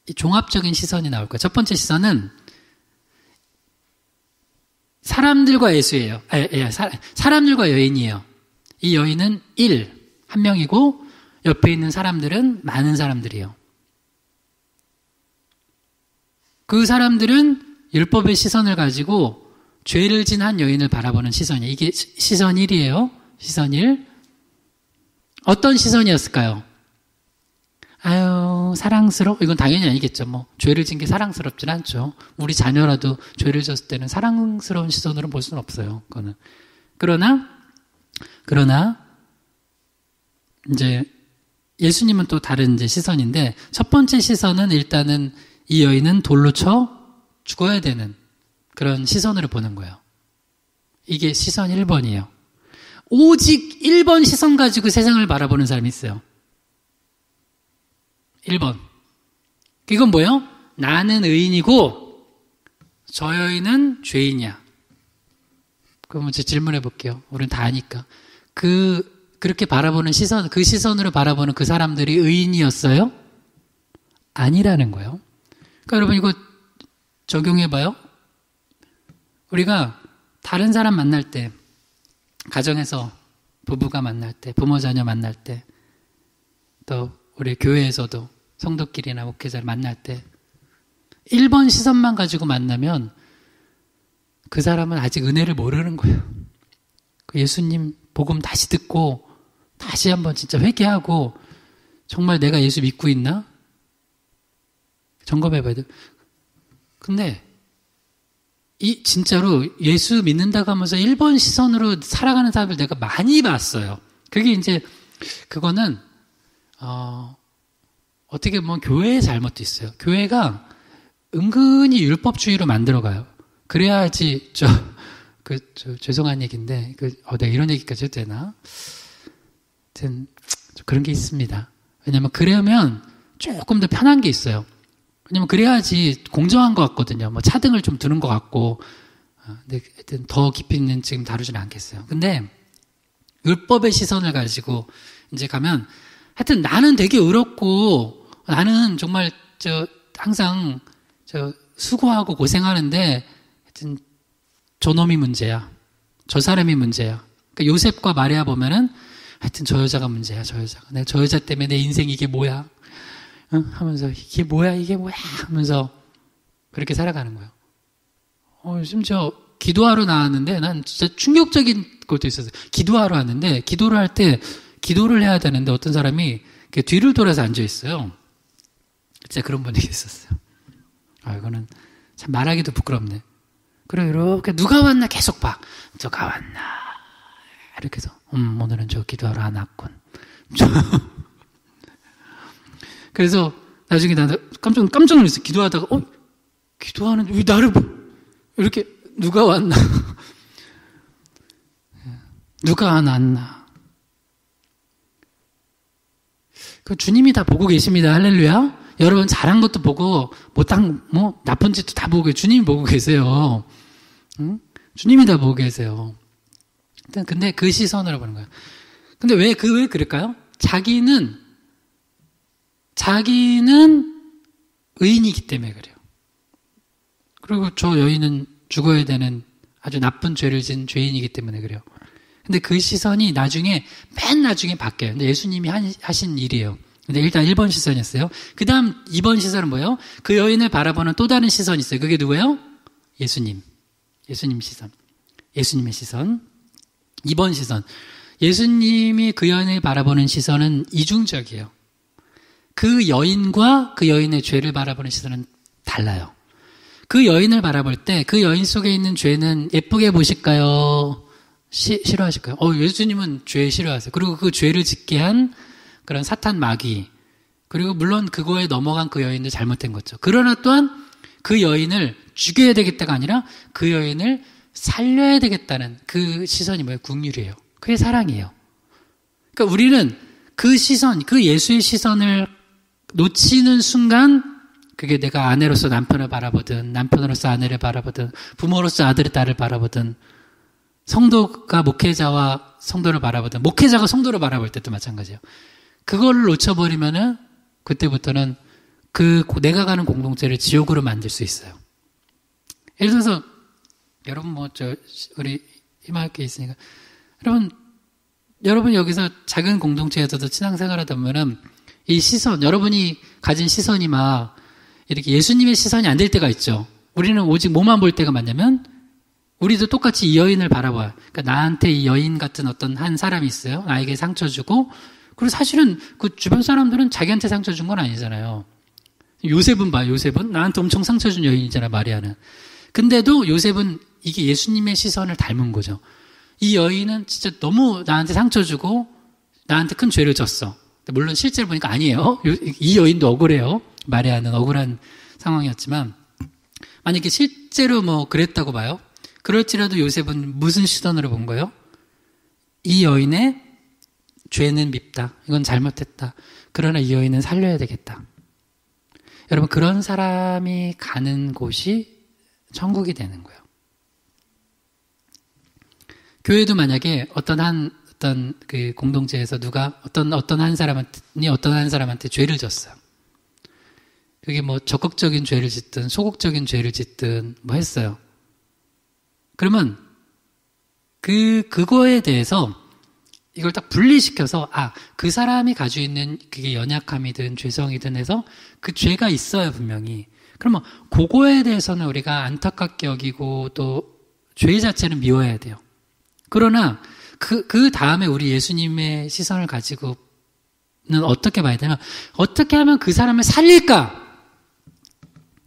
이 종합적인 시선이 나올 거예요. 첫 번째 시선은 사람들과 예수예요. 사람들과 여인이에요. 이 여인은 한 명이고 옆에 있는 사람들은 많은 사람들이에요. 그 사람들은 율법의 시선을 가지고 죄를 진 한 여인을 바라보는 시선이에요. 이게 시선 1이에요. 시선 1. 어떤 시선이었을까요? 아유, 사랑스러워? 이건 당연히 아니겠죠. 죄를 진 게 사랑스럽진 않죠. 우리 자녀라도 죄를 졌을 때는 사랑스러운 시선으로 볼 수는 없어요. 그거는. 그러나, 이제, 예수님은 또 다른 이제 시선인데, 첫 번째 시선은 일단은 이 여인은 돌로 쳐 죽어야 되는 그런 시선으로 보는 거예요. 이게 시선 1번이에요. 오직 1번 시선 가지고 세상을 바라보는 사람이 있어요. 1번. 이건 뭐예요? 나는 의인이고 저 여인은 죄인이야. 그럼 이제 질문해 볼게요. 우리는 다 아니까. 그렇게 바라보는 시선, 그 시선으로 바라보는 그 사람들이 의인이었어요? 아니라는 거예요. 그러니까 여러분 이거 적용해 봐요. 우리가 다른 사람 만날 때, 가정에서 부부가 만날 때, 부모 자녀 만날 때, 또 우리 교회에서도 성도끼리나 목회자를 만날 때 1번 시선만 가지고 만나면 그 사람은 아직 은혜를 모르는 거예요. 그 예수님 복음 다시 듣고 다시 한번 진짜 회개하고 정말 내가 예수 믿고 있나? 점검해봐야 돼. 근데 진짜로 예수 믿는다고 하면서 1번 시선으로 살아가는 사람을 내가 많이 봤어요. 그게 이제 그거는 어떻게 보면 교회의 잘못도 있어요. 교회가 은근히 율법주의로 만들어가요. 그래야지 죄송한 얘기인데 내가 이런 얘기까지 해도 되나? 하여튼 그런 게 있습니다. 왜냐면 그러면 조금 더 편한 게 있어요. 왜냐면 그래야지 공정한 것 같거든요. 뭐 차등을 좀 두는 것 같고. 근데 하여튼 더 깊이는 지금 다루지는 않겠어요. 근데 율법의 시선을 가지고 이제 가면 하여튼 나는 되게 의롭고 나는 정말 항상 수고하고 고생하는데 하여튼 저놈이 문제야. 저 사람이 문제야. 그러니까 요셉과 마리아 보면은 하여튼 저 여자가 문제야. 저 여자가. 내가 저 여자 때문에 내 인생 이게 뭐야. 하면서 이게 뭐야 하면서 그렇게 살아가는 거예요. 심지어 기도하러 나왔는데 난 진짜 충격적인 것도 있었어요. 기도하러 왔는데 기도를 할 때 기도를 해야 되는데 어떤 사람이 뒤를 돌아서 앉아 있어요. 진짜 그런 분이 있었어요. 이거는 참 말하기도 부끄럽네. 그래 이렇게 누가 왔나 계속 봐. 저가 왔나 이렇게 해서 오늘은 저 기도하러 안 왔군. 그래서 나중에 나도 깜짝 놀랐어요. 기도하다가 기도하는 왜 나를 이렇게 누가 왔나 누가 안 왔나. 주님이 다 보고 계십니다. 할렐루야. 여러분 잘한 것도 보고 나쁜 짓도 다 보고 주님이 보고 계세요. 응? 주님이 다 보고 계세요. 근데 그 시선으로 보는 거예요. 근데 왜 그럴까요? 자기는 의인이기 때문에 그래요. 그리고 저 여인은 죽어야 되는 아주 나쁜 죄를 지은 죄인이기 때문에 그래요. 근데 그 시선이 맨 나중에 바뀌어요. 근데 예수님이 하신 일이에요. 근데 일단 1번 시선이었어요. 그 다음 2번 시선은 뭐예요? 그 여인을 바라보는 또 다른 시선이 있어요. 그게 누구예요? 예수님 시선. 예수님의 시선. 2번 시선. 예수님이 그 여인을 바라보는 시선은 이중적이에요. 그 여인과 그 여인의 죄를 바라보는 시선은 달라요. 그 여인을 바라볼 때 그 여인 속에 있는 죄는 예쁘게 보실까요? 싫어하실까요? 예수님은 죄 싫어하세요. 그리고 그 죄를 짓게 한 그런 사탄 마귀, 그리고 물론 그거에 넘어간 그 여인도 잘못된 거죠. 그러나 또한 그 여인을 죽여야 되겠다가 아니라 그 여인을 살려야 되겠다는 그 시선이 뭐예요? 긍휼이에요. 그게 사랑이에요. 그러니까 우리는 그 시선, 그 예수의 시선을 놓치는 순간 그게 내가 아내로서 남편을 바라보든 남편으로서 아내를 바라보든 부모로서 아들의 딸을 바라보든 성도가 목회자와 성도를 바라보든 목회자가 성도를 바라볼 때도 마찬가지예요. 그거를 놓쳐버리면은 그때부터는 내가 가는 공동체를 지옥으로 만들 수 있어요. 예를 들어서 여러분 우리 희망학교에 있으니까 여러분 여기서 작은 공동체에서도 신앙생활하다 보면은 이 시선, 여러분이 가진 시선이 막 이렇게 예수님의 시선이 안 될 때가 있죠. 우리는 오직 뭐만 볼 때가 많냐면 우리도 똑같이 이 여인을 바라봐요. 그러니까 나한테 이 여인 같은 어떤 한 사람이 있어요. 나에게 상처 주고, 그리고 사실은 그 주변 사람들은 자기한테 상처 준 건 아니잖아요. 요셉은 나한테 엄청 상처 준 여인이잖아, 마리아는. 근데도 요셉은 이게 예수님의 시선을 닮은 거죠. 이 여인은 진짜 너무 나한테 상처 주고 나한테 큰 죄를 졌어. 물론 실제로 보니까 아니에요. 이 여인도 억울해요. 마리아는 억울한 상황이었지만 만약에 실제로 그랬다고 봐요. 그럴지라도 요셉은 무슨 시선으로 본 거예요? 이 여인의 죄는 밉다. 이건 잘못했다. 그러나 이 여인은 살려야 되겠다. 여러분, 그런 사람이 가는 곳이 천국이 되는 거예요. 교회도 만약에 어떤 그 공동체에서 누가 어떤 한 사람한테 죄를 졌어요. 그게 적극적인 죄를 짓든 소극적인 죄를 짓든 했어요. 그러면 그거에 대해서 이걸 딱 분리시켜서 그 사람이 가지고 있는 그게 연약함이든 죄성이든 해서 그 죄가 있어요, 분명히. 그러면 그거에 대해서는 우리가 안타깝게 여기고 또 죄 자체는 미워해야 돼요. 그러나 그 다음에 우리 예수님의 시선을 가지고 어떻게 봐야 되냐? 어떻게 하면 그 사람을 살릴까?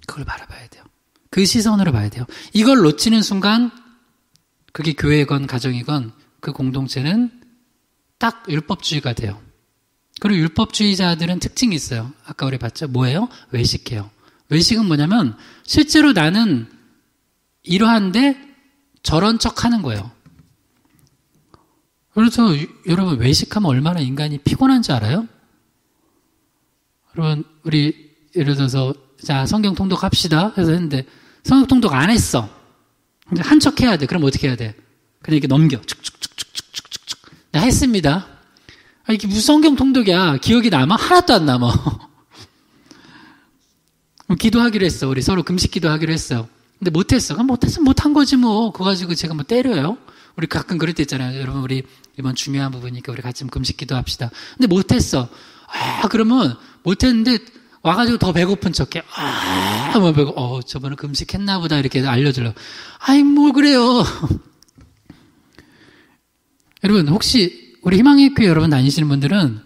그걸 바라봐야 돼요. 그 시선으로 봐야 돼요. 이걸 놓치는 순간 그게 교회건 가정이건 그 공동체는 딱 율법주의가 돼요. 그리고 율법주의자들은 특징이 있어요. 아까 우리 봤죠? 뭐예요? 외식해요. 외식은 뭐냐면 실제로 나는 이러한데 저런 척 하는 거예요. 그래서 여러분 외식하면 얼마나 인간이 피곤한지 알아요? 여러분 우리 예를 들어서 자 성경 통독합시다 해서 했는데 성경 통독 안 했어. 한 척 해야 돼. 그럼 어떻게 해야 돼? 그냥 이렇게 넘겨. 축축축축축축축. 나 했습니다. 이게 무슨 성경 통독이야. 기억이 남아? 하나도 안 남아. 기도하기로 했어. 우리 서로 금식 기도하기로 했어. 근데 못했어. 그럼 못했으면 못한 거지 뭐. 그거 가지고 제가 뭐 때려요? 우리 가끔 그럴 때 있잖아요. 여러분 우리 이번 중요한 부분이니까 우리 같이 금식 기도합시다. 근데 못했어. 그러면 못했는데 와가지고 더 배고픈 척해. 저번에 금식했나 보다 이렇게 알려주려고. 뭘 그래요. 여러분 혹시 우리 희망의 교회 여러분 다니시는 분들은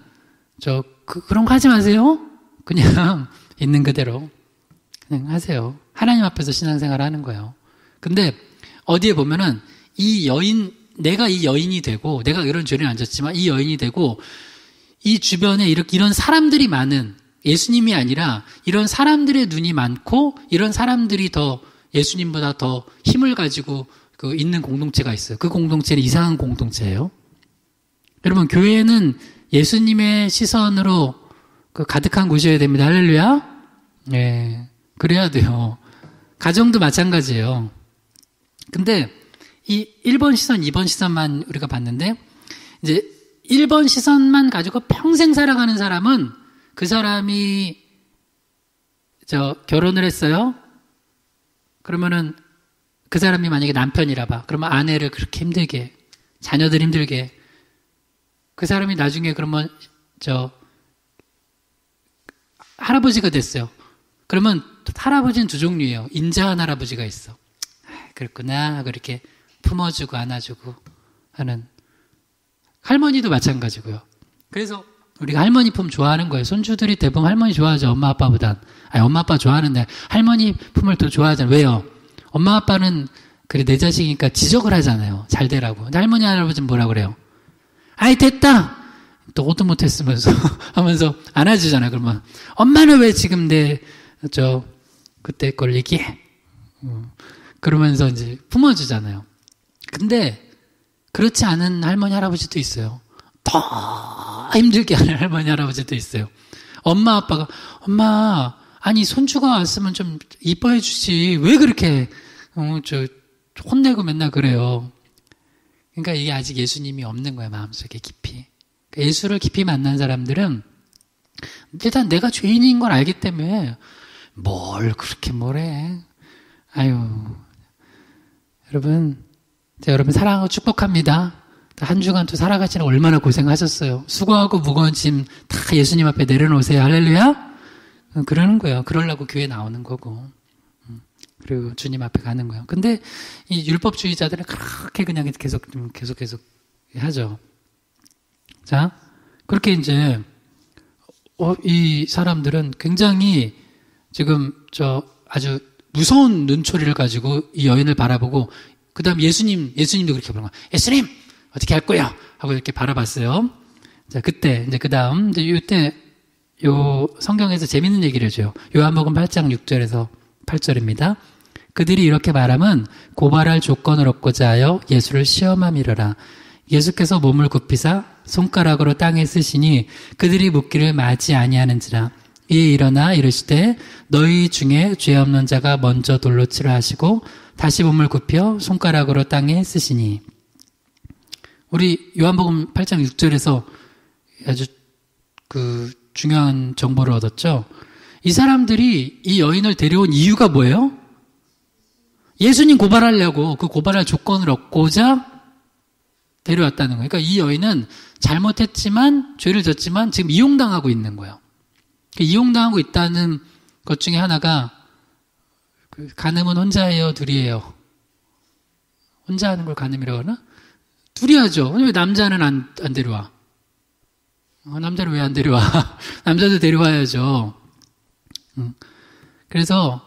그런 거 하지 마세요. 그냥 있는 그대로 그냥 하세요. 하나님 앞에서 신앙생활 하는 거예요. 근데 어디에 보면은 내가 이 여인이 되고 내가 이런 죄를 안 졌지만 이 여인이 되고 이 주변에 이런 사람들이 많은 예수님이 아니라 이런 사람들의 눈이 많고 이런 사람들이 더 예수님보다 더 힘을 가지고 있는 공동체가 있어요. 그 공동체는 이상한 공동체예요. 여러분 교회는 예수님의 시선으로 가득한 곳이어야 됩니다. 할렐루야. 네, 그래야 돼요. 가정도 마찬가지예요. 근데 이 1번 시선, 2번 시선만 우리가 봤는데 이제 1번 시선만 가지고 평생 살아가는 사람은 그 사람이 결혼을 했어요. 그러면은 그 사람이 만약에 남편이라 봐. 그러면 아내를 그렇게 힘들게, 자녀들 힘들게. 그 사람이 나중에 그러면 할아버지가 됐어요. 그러면 할아버지는 두 종류예요. 인자한 할아버지가 있어. 그렇구나 하고 이렇게 품어주고 안아주고 하는. 할머니도 마찬가지고요. 그래서 우리가 할머니 품 좋아하는 거예요. 손주들이 대부분 할머니 좋아하죠. 엄마 아빠보단. 엄마 아빠 좋아하는데 할머니 품을 더 좋아하잖아요. 왜요? 엄마 아빠는 그래 내 자식이니까 지적을 하잖아요. 잘 되라고. 근데 할머니 할아버지는 뭐라 그래요? 됐다. 또 옷도 못했으면서 하면서 안아주잖아요. 그러면 엄마는 왜 지금 그때 걸 얘기해? 그러면서 이제 품어주잖아요. 근데 그렇지 않은 할머니 할아버지도 있어요. 더 힘들게 하는 할머니 할아버지도 있어요. 엄마 아빠가 엄마 아니 손주가 왔으면 좀 이뻐해 주지 왜 그렇게 혼내고 맨날 그래요. 그러니까 이게 아직 예수님이 없는 거예요. 마음속에 깊이. 그러니까 예수를 깊이 만난 사람들은 일단 내가 죄인인 걸 알기 때문에 뭘 그렇게 뭐래. 여러분 사랑하고 축복합니다. 한 주간 또 살아가시는 얼마나 고생하셨어요. 수고하고 무거운 짐 다 예수님 앞에 내려놓으세요. 할렐루야. 그러는 거예요. 그러려고 교회 나오는 거고. 그리고 주님 앞에 가는 거예요. 근데 이 율법주의자들은 그렇게 그냥 계속 하죠. 자, 그렇게 이제 이 사람들은 굉장히 지금 아주 무서운 눈초리를 가지고 이 여인을 바라보고 그 다음 예수님도 그렇게 보는 거예요. 예수님! 어떻게 할 거야? 하고 이렇게 바라봤어요. 자, 그때, 이제 그 다음, 이때, 성경에서 재밌는 얘기를 해줘요. 요한복음 8장 6절에서 8절입니다. 그들이 이렇게 말함은 고발할 조건을 얻고자 하여 예수를 시험함이러라. 예수께서 몸을 굽히사 손가락으로 땅에 쓰시니 그들이 묻기를 마지 아니하는지라. 이에 일어나 이르시되 너희 중에 죄 없는 자가 먼저 돌로 치라 하시고 다시 몸을 굽혀 손가락으로 땅에 쓰시니. 우리 요한복음 8장 6절에서 아주 중요한 정보를 얻었죠. 이 사람들이 이 여인을 데려온 이유가 뭐예요? 예수님 고발하려고 그 고발할 조건을 얻고자 데려왔다는 거예요. 그러니까 이 여인은 잘못했지만 죄를 졌지만 지금 이용당하고 있는 거예요. 이용당하고 있다는 것 중에 하나가 간음은 혼자예요, 둘이에요? 혼자 하는 걸 간음이라고 하나? 둘이 하죠. 왜 남자는 안 데려와? 남자를 왜 안 데려와? 남자도 데려와야죠. 그래서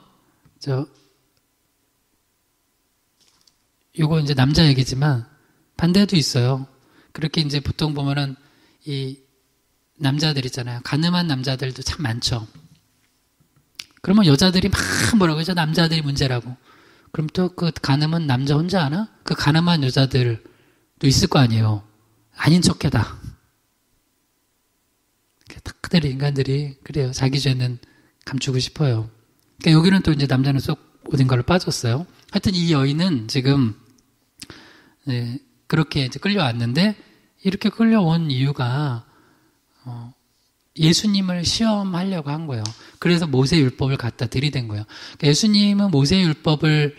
요거 이제 남자 얘기지만 반대도 있어요. 그렇게 이제 보통 보면은 이 남자들 있잖아요. 가늠한 남자들도 참 많죠. 그러면 여자들이 막 뭐라고 하죠? 남자들이 문제라고. 그럼 또 그 가늠은 남자 혼자 하나? 그 가늠한 여자들도 있을 거 아니에요. 아닌 척해다. 그대로 인간들이 그래요. 자기 죄는 감추고 싶어요. 그러니까 여기는 또 이제 남자는 쏙 어딘가로 빠졌어요. 하여튼 이 여인은 지금 그렇게 이제 끌려왔는데 이렇게 끌려온 이유가 예수님을 시험하려고 한 거예요. 그래서 모세율법을 갖다 들이댄 거예요. 그러니까 예수님은 모세율법을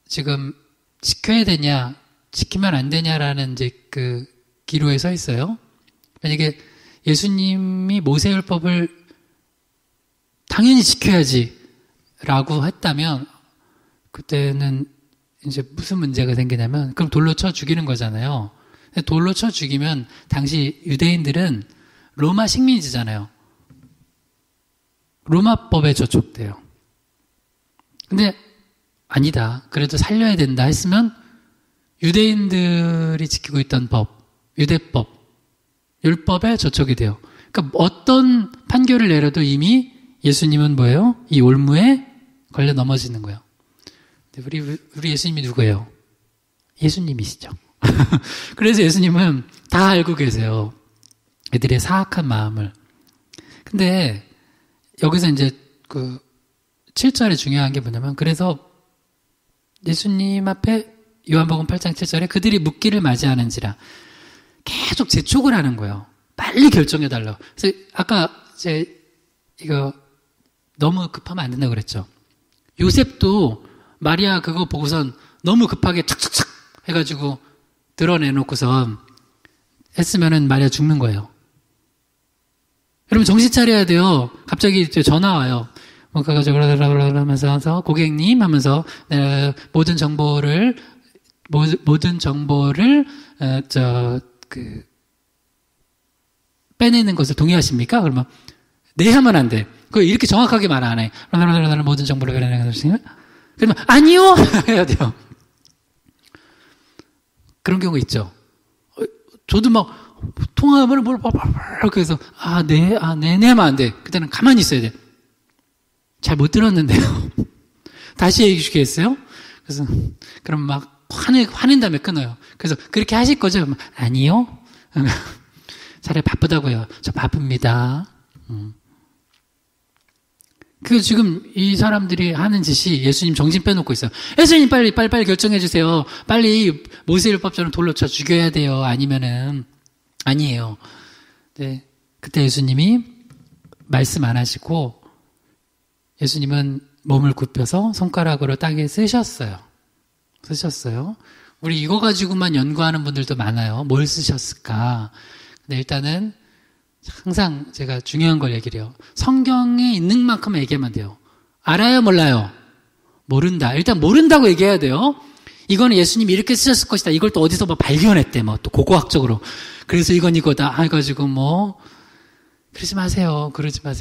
지금 지켜야 되냐, 지키면 안 되냐라는 이제 그 기로에 서 있어요. 만약에 예수님이 모세율법을 당연히 지켜야지라고 했다면 그때는 이제 무슨 문제가 생기냐면 그럼 돌로 쳐 죽이는 거잖아요. 돌로 쳐 죽이면 당시 유대인들은 로마 식민지잖아요. 로마법에 저촉돼요. 근데 아니다. 그래도 살려야 된다 했으면 유대인들이 지키고 있던 법, 유대법, 율법에 저촉이 돼요. 그러니까 어떤 판결을 내려도 이미 예수님은 뭐예요? 이 올무에 걸려 넘어지는 거예요. 우리 예수님이 누구예요? 예수님이시죠. 그래서 예수님은 다 알고 계세요. 애들의 사악한 마음을. 근데 여기서 이제 그 7절에 중요한 게 뭐냐면 그래서 예수님 앞에 요한복음 8장 7절에 그들이 묻기를 맞이하는지라 계속 재촉을 하는 거예요. 빨리 결정해달라고. 그래서 아까 이거 너무 급하면 안 된다고 그랬죠. 요셉도 마리아 그거 보고선 너무 급하게 탁탁탁 해가지고 드러내놓고선 했으면은 마리아 죽는 거예요. 여러분 정신 차려야 돼요. 갑자기 전화 와요. 가가지고 하면서 고객님 하면서 모든 정보를 빼내는 것을 동의하십니까? 그러면 네 하면 안 돼. 그 이렇게 정확하게 말 안 해. 모든 정보를 빼내는 것을 그러면 아니요 해야 돼요. 그런 경우 있죠. 저도 막 통화하면 이렇게 해서 네 하면 안 돼. 그때는 가만히 있어야 돼. 잘 못 들었는데요. 다시 얘기 주시겠어요? 그래서 그럼 막 화낸 다음에 끊어요. 그래서 그렇게 하실 거죠? 그러면 아니요. 차라리 바쁘다고요. 저 바쁩니다. 그 지금 이 사람들이 하는 짓이 예수님 정신 빼놓고 있어요. 예수님 빨리 결정해 주세요. 빨리 모세율법처럼 돌로 쳐 죽여야 돼요. 아니면은 아니에요. 네, 그때 예수님이 말씀 안 하시고 예수님은 몸을 굽혀서 손가락으로 땅에 쓰셨어요. 우리 이거 가지고만 연구하는 분들도 많아요. 뭘 쓰셨을까? 근데 일단은 항상 제가 중요한 걸 얘기를 해요. 성경에 있는 만큼 얘기하면 돼요. 알아요, 몰라요? 모른다. 일단 모른다고 얘기해야 돼요. 이거는 예수님이 이렇게 쓰셨을 것이다. 이걸 또 어디서 발견했대. 또 고고학적으로. 그래서 이건 이거다. 해가지고 그러지 마세요.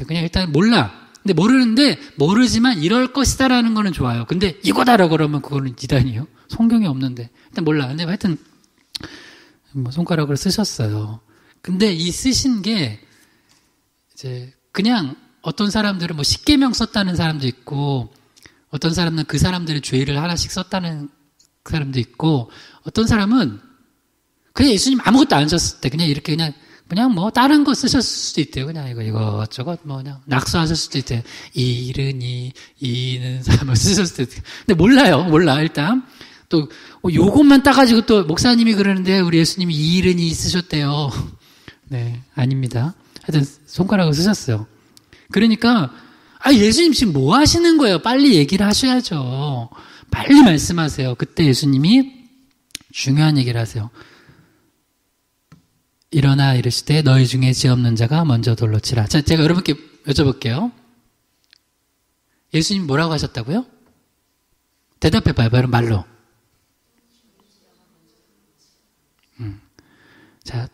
그냥 일단 몰라. 근데 모르지만 이럴 것이다라는 거는 좋아요. 근데 이거다라고 그러면 그거는 이단이에요. 성경에 없는데. 일단 몰라. 근데 하여튼 손가락으로 쓰셨어요. 근데 이 쓰신 게 이제 그냥 어떤 사람들은 십계명 썼다는 사람도 있고 어떤 사람은 그 사람들의 죄를 하나씩 썼다는 사람도 있고 어떤 사람은 그냥 예수님 아무것도 안 썼을 때 그냥 이렇게 그냥 다른 거 쓰셨을 수도 있대요. 그냥 이것저것 그냥 낙서하셨을 수도 있대요. 이는 사람을 쓰셨을 수도 있대요. 근데 몰라 일단. 또 요것만 따가지고 또 목사님이 그러는데 우리 예수님이 이른이 쓰셨대요. 네, 아닙니다. 하여튼 손가락을 쓰셨어요. 그러니까 예수님 지금 뭐 하시는 거예요? 빨리 얘기를 하셔야죠. 빨리 말씀하세요. 그때 예수님이 중요한 얘기를 하세요. 일어나 이르시되 너희 중에 죄 없는 자가 먼저 돌로 치라. 자, 제가 여러분께 여쭤볼게요. 예수님 뭐라고 하셨다고요? 대답해봐요. 여러분 말로. 자,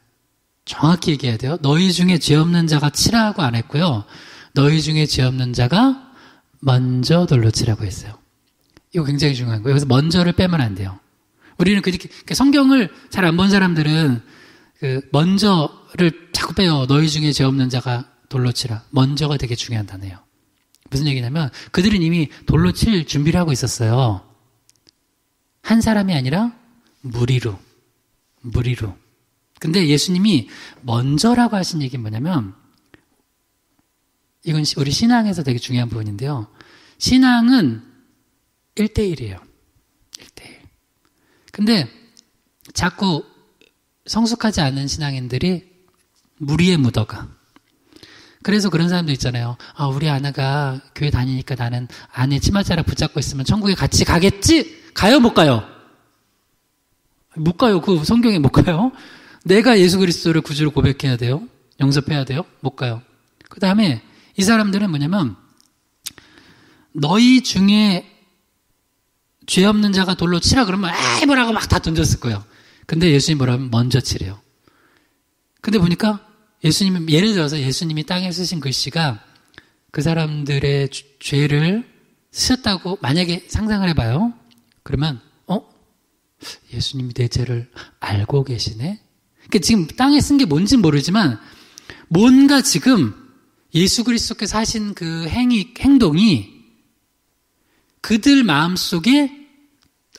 정확히 얘기해야 돼요. 너희 중에 죄 없는 자가 치라고 안 했고요. 너희 중에 죄 없는 자가 먼저 돌로 치라고 했어요. 이거 굉장히 중요한 거예요. 여기서 먼저를 빼면 안 돼요. 우리는 그렇게 성경을 잘 안 본 사람들은 먼저를 자꾸 빼요. 너희 중에 죄 없는 자가 돌로 치라. 먼저가 되게 중요한 단어예요. 무슨 얘기냐면 그들은 이미 돌로 칠 준비를 하고 있었어요. 한 사람이 아니라 무리로. 근데 예수님이 먼저라고 하신 얘기는 뭐냐면 이건 우리 신앙에서 되게 중요한 부분인데요. 신앙은 1대1이에요. 1대1. 근데 자꾸 성숙하지 않은 신앙인들이 무리에 묻어가. 그래서 그런 사람도 있잖아요. 우리 아내가 교회 다니니까 나는 아내 치마자락 붙잡고 있으면 천국에 같이 가겠지? 가요, 못 가요? 못 가요. 그 성경에 못 가요. 내가 예수 그리스도를 구주로 고백해야 돼요. 영접해야 돼요. 못 가요. 그 다음에 이 사람들은 뭐냐면 너희 중에 죄 없는 자가 돌로 치라 그러면 뭐라고 막 다 던졌을 거예요. 근데 예수님 뭐라면 먼저 치래요. 근데 보니까 예수님은 예를 들어서 예수님이 땅에 쓰신 글씨가 그 사람들의 죄를 쓰셨다고 만약에 상상을 해봐요. 그러면 예수님이 내 죄를 알고 계시네? 그러니까 지금 땅에 쓴 게 뭔지는 모르지만 뭔가 지금 예수 그리스도께서 하신 그 행동이 그들 마음속에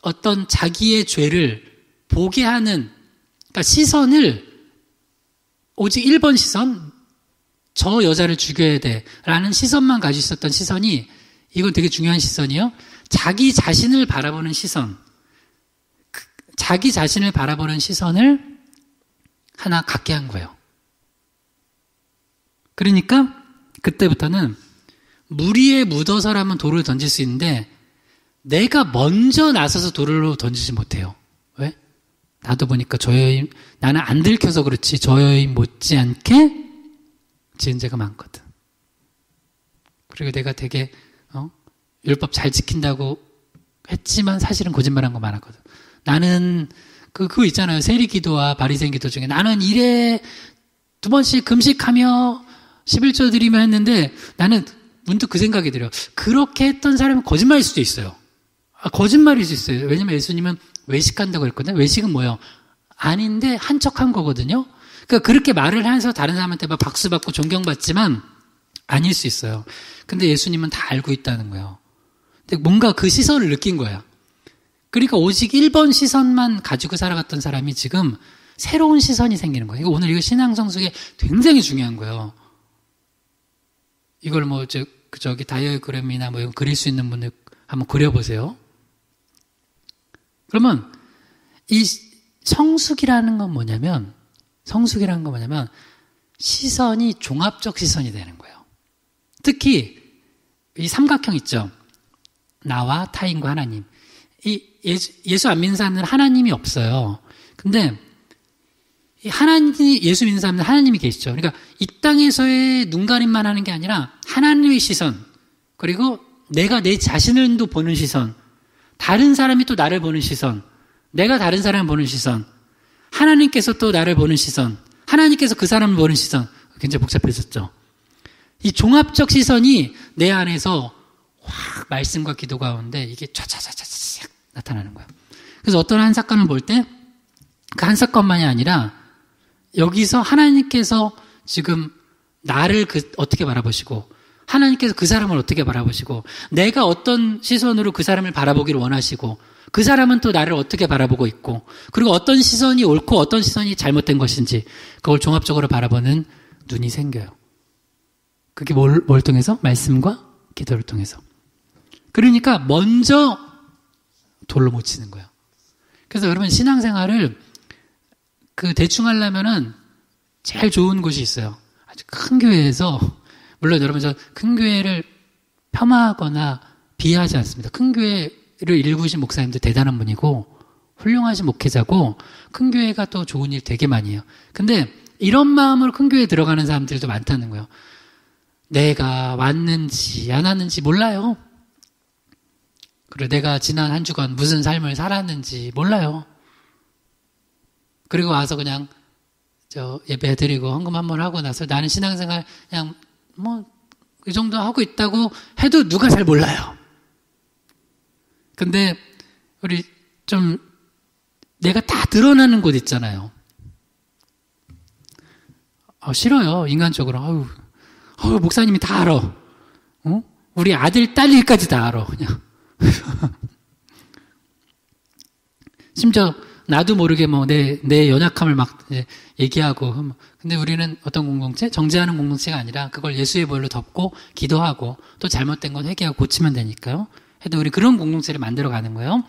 어떤 자기의 죄를 보게 하는 그러니까 시선을 오직 1번 시선 저 여자를 죽여야 돼 라는 시선만 가지고 있었던 시선이 이건 되게 중요한 시선이요. 자기 자신을 바라보는 시선 자기 자신을 바라보는 시선을 하나 갖게 한 거예요. 그러니까 그때부터는 무리에 묻어서라면 돌을 던질 수 있는데 내가 먼저 나서서 돌을 던지지 못해요. 왜? 나도 보니까 저 여인 나는 안 들켜서 그렇지 저 여인 못지않게 지은 죄가 많거든. 그리고 내가 되게 율법 잘 지킨다고 했지만 사실은 거짓말한 거 많았거든. 나는 그거 있잖아요. 세리기도와 바리새인 기도 중에 나는 일에 2번씩 금식하며 11조 드리며 했는데 나는 문득 그 생각이 들어요. 그렇게 했던 사람은 거짓말일 수도 있어요. 거짓말일 수 있어요. 왜냐면 예수님은 외식한다고 했거든요. 외식은 뭐예요? 아닌데 한 척한 거거든요. 그러니까 그렇게 말을 해서 다른 사람한테 막 박수 받고 존경받지만 아닐 수 있어요. 근데 예수님은 다 알고 있다는 거예요. 근데 뭔가 그 시선을 느낀 거야. 그러니까 오직 1번 시선만 가지고 살아갔던 사람이 지금 새로운 시선이 생기는 거예요. 오늘 이거 신앙 성숙에 굉장히 중요한 거예요. 이걸 저기 다이어그램이나 이런 그릴 수 있는 분들 한번 그려보세요. 그러면 이 성숙이라는 건 뭐냐면 시선이 종합적 시선이 되는 거예요. 특히 이 삼각형 있죠. 나와 타인과 하나님. 이 예수 안 믿는 사람들은 하나님이 없어요. 근데 예수 믿는 사람들은 하나님이 계시죠. 그러니까 이 땅에서의 눈가림만 하는 게 아니라 하나님의 시선, 그리고 내가 내 자신을 또 보는 시선, 다른 사람이 또 나를 보는 시선, 내가 다른 사람을 보는 시선, 하나님께서 또 나를 보는 시선, 하나님께서 그 사람을 보는 시선, 굉장히 복잡해졌죠. 이 종합적 시선이 내 안에서 확 말씀과 기도 가운데 이게 촤촤촤촤 나타나는 거예요. 그래서 어떤 한 사건을 볼 때 그 한 사건만이 아니라 여기서 하나님께서 지금 나를 어떻게 바라보시고 하나님께서 그 사람을 어떻게 바라보시고 내가 어떤 시선으로 그 사람을 바라보기를 원하시고 그 사람은 또 나를 어떻게 바라보고 있고 그리고 어떤 시선이 옳고 어떤 시선이 잘못된 것인지 그걸 종합적으로 바라보는 눈이 생겨요. 그게 뭘 통해서? 말씀과 기도를 통해서. 그러니까 먼저 돌로 못 치는 거예요. 그래서 여러분 신앙생활을 대충 하려면은 제일 좋은 곳이 있어요. 아주 큰 교회에서 물론 여러분 저 큰 교회를 폄하하거나 비하하지 않습니다. 큰 교회를 일구신 목사님들 대단한 분이고 훌륭하신 목회자고 큰 교회가 또 좋은 일 되게 많이 해요. 근데 이런 마음으로 큰 교회에 들어가는 사람들도 많다는 거예요. 내가 왔는지 안 왔는지 몰라요. 그리고 내가 지난 한 주간 무슨 삶을 살았는지 몰라요. 그리고 와서 그냥 예배 드리고 헌금 한번 하고 나서 나는 신앙생활 그냥 이 정도 하고 있다고 해도 누가 잘 몰라요. 근데 우리 좀 내가 다 드러나는 곳 있잖아요. 싫어요. 인간적으로. 목사님이 다 알아. 우리 아들, 딸 일까지 다 알아. 그냥. 심지어 나도 모르게 내 연약함을 막 얘기하고. 근데 우리는 어떤 공동체? 정죄하는 공동체가 아니라 그걸 예수의 보혈로 덮고 기도하고 또 잘못된 건 회개하고 고치면 되니까요. 해도 우리 그런 공동체를 만들어 가는 거예요.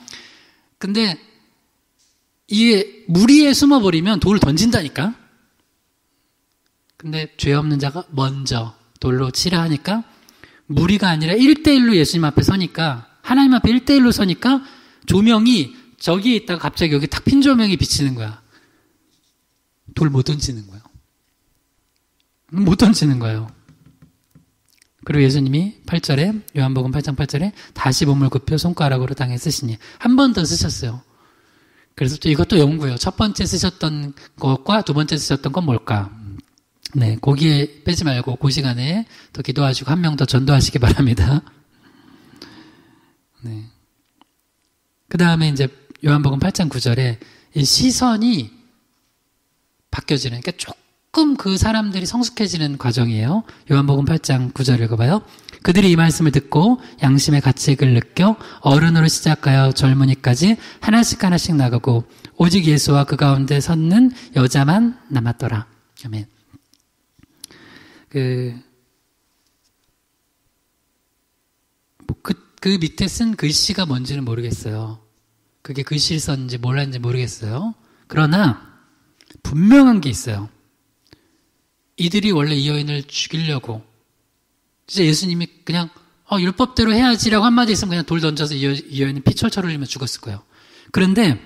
근데 이게 무리에 숨어버리면 돌을 던진다니까? 근데 죄 없는 자가 먼저 돌로 치라 하니까 무리가 아니라 1대1로 예수님 앞에 서니까 하나님 앞에 1대1로 서니까 조명이 저기에 있다가 갑자기 여기 탁 핀 조명이 비치는 거야. 돌 못 던지는 거예요. 못 던지는 거예요. 그리고 예수님이 8절에 요한복음 8장 8절에 다시 몸을 굽혀 손가락으로 땅에 쓰시니 한 번 더 쓰셨어요. 그래서 또 이것도 연구예요. 첫 번째 쓰셨던 것과 두 번째 쓰셨던 건 뭘까? 네, 거기에 빼지 말고 그 시간에 더 기도하시고 한 명 더 전도하시기 바랍니다. 네. 그 다음에 이제 요한복음 8장 9절에 이 시선이 바뀌어지는, 그러니까 조금 그 사람들이 성숙해지는 과정이에요. 요한복음 8장 9절 읽어봐요. 그들이 이 말씀을 듣고 양심의 가책을 느껴 어른으로 시작하여 젊은이까지 하나씩 하나씩 나가고 오직 예수와 그 가운데 섰는 여자만 남았더라. 아멘. 그 밑에 쓴 글씨가 뭔지는 모르겠어요. 그게 글씨를 썼는지 몰랐는지 모르겠어요. 그러나 분명한 게 있어요. 이들이 원래 이 여인을 죽이려고 진짜 예수님이 그냥 율법대로 해야지라고 한마디 했으면 그냥 돌 던져서 이 여인은 피 철철 흘리며 죽었을 거예요. 그런데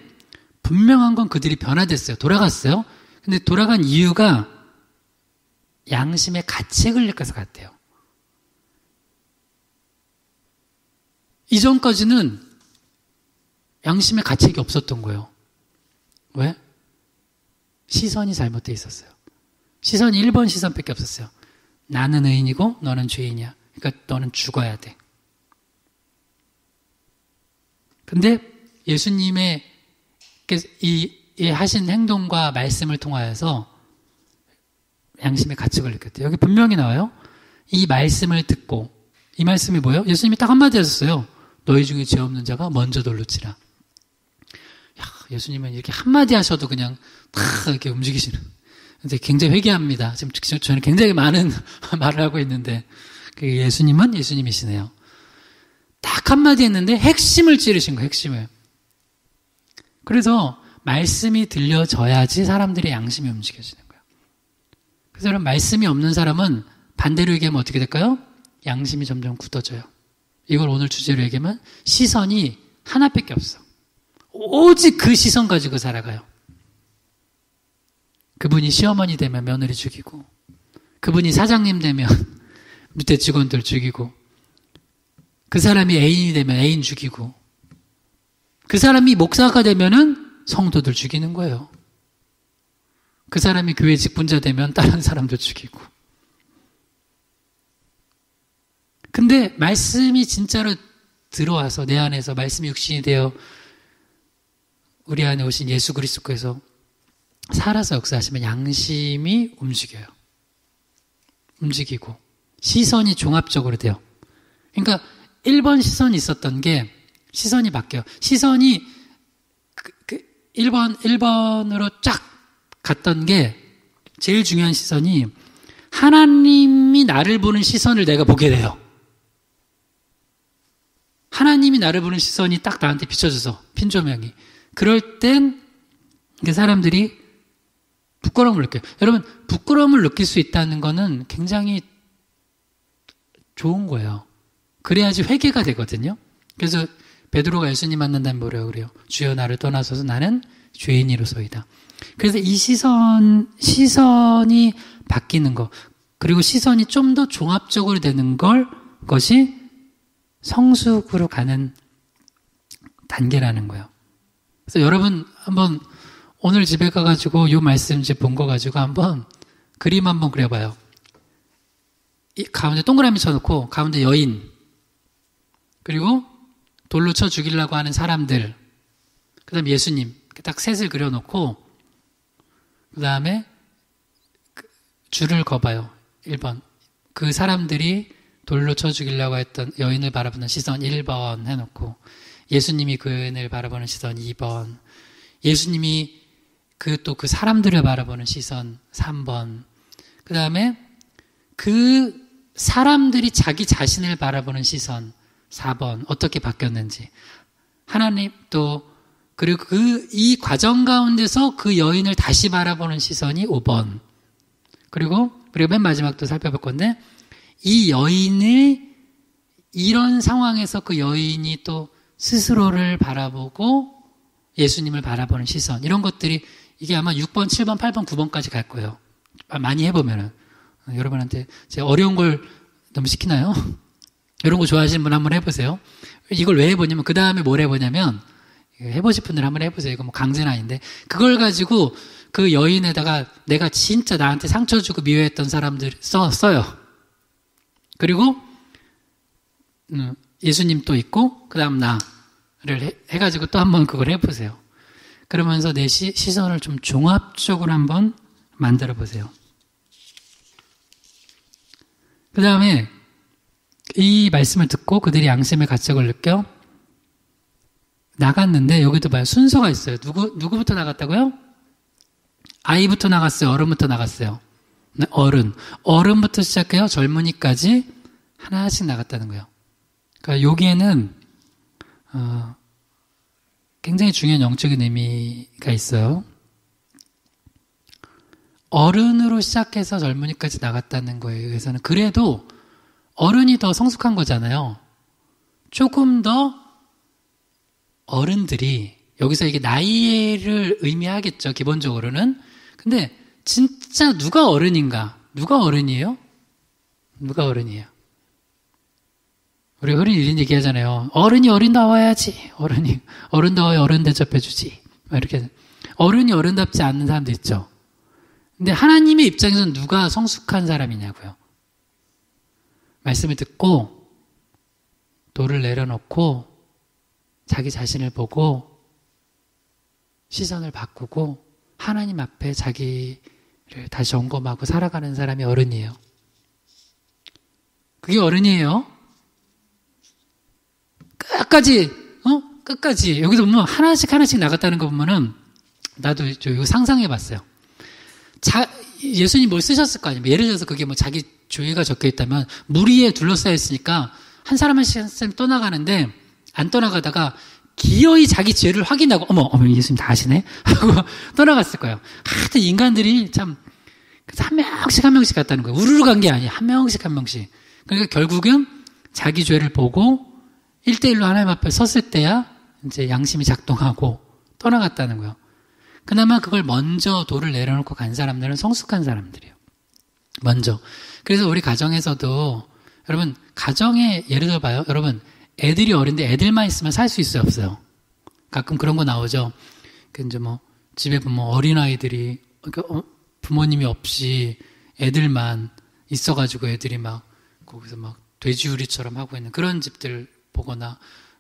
분명한 건 그들이 변화됐어요. 돌아갔어요. 근데 돌아간 이유가 양심의 가책을 느껴서 갔대요. 이전까지는 양심의 가책이 없었던 거예요. 왜? 시선이 잘못되어 있었어요. 시선이 1번 시선밖에 없었어요. 나는 의인이고 너는 죄인이야. 그러니까 너는 죽어야 돼. 근데 예수님의 이 하신 행동과 말씀을 통하여서 양심의 가책을 느꼈대요. 여기 분명히 나와요. 이 말씀을 듣고, 이 말씀이 뭐예요? 예수님이 딱 한마디 하셨어요. 너희 중에 죄 없는 자가 먼저 돌로 치라. 야, 예수님은 이렇게 한마디 하셔도 그냥 다 이렇게 움직이시는. 근데 굉장히 회개합니다. 지금 저는 굉장히 많은 말을 하고 있는데, 예수님은 예수님이시네요. 딱 한마디 했는데 핵심을 찌르신 거예요, 핵심을. 그래서 말씀이 들려져야지 사람들의 양심이 움직여지는 거예요. 그래서 여러분, 말씀이 없는 사람은 반대로 얘기하면 어떻게 될까요? 양심이 점점 굳어져요. 이걸 오늘 주제로 얘기하면 시선이 하나밖에 없어. 오직 그 시선 가지고 살아가요. 그분이 시어머니 되면 며느리 죽이고, 그분이 사장님 되면 밑에 직원들 죽이고, 그 사람이 애인이 되면 애인 죽이고, 그 사람이 목사가 되면은 성도들 죽이는 거예요. 그 사람이 교회 직분자 되면 다른 사람도 죽이고. 근데 말씀이 진짜로 들어와서 내 안에서 말씀이 육신이 되어 우리 안에 오신 예수 그리스도께서 살아서 역사하시면 양심이 움직여요. 움직이고 시선이 종합적으로 돼요. 그러니까 1번 시선이 있었던 게 시선이 바뀌어요. 시선이 1번으로 쫙 갔던 게 제일 중요한 시선이 하나님이 나를 보는 시선을 내가 보게 돼요. 하나님이 나를 보는 시선이 딱 나한테 비춰져서 핀조명이. 그럴 땐 사람들이 부끄러움을 느껴요. 여러분, 부끄러움을 느낄 수 있다는 거는 굉장히 좋은 거예요. 그래야지 회개가 되거든요. 그래서 베드로가 예수님 만난다면 뭐라고 그래요? 주여 나를 떠나소서 나는 죄인이로소이다. 그래서 이 시선이 바뀌는 거, 그리고 시선이 좀 더 종합적으로 되는 것이 성숙으로 가는 단계라는 거예요. 그래서 여러분 한번 오늘 집에 가가지고 요 말씀 이제 본 거 가지고 한번 그림 한번 그려봐요. 이 가운데 동그라미 쳐놓고 가운데 여인, 그리고 돌로 쳐 죽이려고 하는 사람들, 그 다음에 예수님 딱 셋을 그려놓고 그 다음에 줄을 그어봐요. 1번 그 사람들이 돌로 쳐 죽이려고 했던 여인을 바라보는 시선 1번 해놓고, 예수님이 그 여인을 바라보는 시선 2번, 예수님이 그 사람들을 바라보는 시선 3번, 그 다음에 그 사람들이 자기 자신을 바라보는 시선 4번, 어떻게 바뀌었는지. 하나님 또, 그리고 이 과정 가운데서 그 여인을 다시 바라보는 시선이 5번. 그리고 맨 마지막도 살펴볼 건데, 이 여인을, 이런 상황에서 그 여인이 또 스스로를 바라보고 예수님을 바라보는 시선, 이런 것들이 이게 아마 6번, 7번, 8번, 9번까지 갈 거예요. 많이 해보면은. 여러분한테 제가 어려운 걸 너무 시키나요? 이런 거 좋아하시는 분 한번 해보세요. 이걸 왜 해보냐면, 그 다음에 뭘 해보냐면, 해보실 분들 한번 해보세요. 이거 뭐 강제는 아닌데, 그걸 가지고 그 여인에다가 내가 진짜 나한테 상처 주고 미워했던 사람들 써요. 그리고 예수님 또 있고 그 다음 나를 해가지고 또 한번 그걸 해보세요. 그러면서 내 시선을 좀 종합적으로 한번 만들어 보세요. 그 다음에 이 말씀을 듣고 그들이 양심의 가책을 느껴 나갔는데, 여기도 봐요. 순서가 있어요. 누구부터 나갔다고요? 아이부터 나갔어요? 어른부터 나갔어요? 네, 어른부터 시작해요. 젊은이까지 하나씩 나갔다는 거예요. 그러니까 여기에는 굉장히 중요한 영적인 의미가 있어요. 어른으로 시작해서 젊은이까지 나갔다는 거에 의해서는, 그래도 어른이 더 성숙한 거잖아요. 조금 더 어른들이, 여기서 이게 나이를 의미하겠죠, 기본적으로는. 근데 진짜 누가 어른인가? 누가 어른이에요? 누가 어른이에요? 우리 흔히 이런 얘기 하잖아요. 어른이 어른다워야지. 어른이 어른다워야 어른 대접해주지. 이렇게. 어른이 어른답지 않는 사람도 있죠. 근데 하나님의 입장에서는 누가 성숙한 사람이냐고요. 말씀을 듣고 돌을 내려놓고 자기 자신을 보고 시선을 바꾸고 하나님 앞에 자기를 다시 점검하고 살아가는 사람이 어른이에요. 그게 어른이에요. 끝까지. 여기서 보면 하나씩 나갔다는 거 보면은, 나도 이거 상상해 봤어요. 예수님 뭘 쓰셨을 거 아니에요. 예를 들어서 그게 뭐 자기 죄가 적혀 있다면, 무리에 둘러싸여 있으니까 한 사람 한 사람 떠나가는데, 안 떠나가다가 기어이 자기 죄를 확인하고, 어머, 예수님 다 아시네? 하고 떠나갔을 거예요. 하여튼 인간들이 참, 한 명씩 갔다는 거예요. 우르르 간 게 아니에요. 한 명씩. 그러니까 결국은 자기 죄를 보고 1대1로 하나님 앞에 섰을 때야 이제 양심이 작동하고 떠나갔다는 거예요. 그나마 그걸 먼저 돌을 내려놓고 간 사람들은 성숙한 사람들이에요. 먼저. 그래서 우리 가정에서도, 여러분, 가정에 예를 들어 봐요. 여러분, 애들이 어린데 애들만 있으면 살 수 있어요, 없어요? 가끔 그런 거 나오죠. 이제 뭐, 집에 보면 어린아이들이, 부모님이 없이 애들만 있어가지고 애들이 막, 거기서 막 돼지우리처럼 하고 있는 그런 집들 보거나,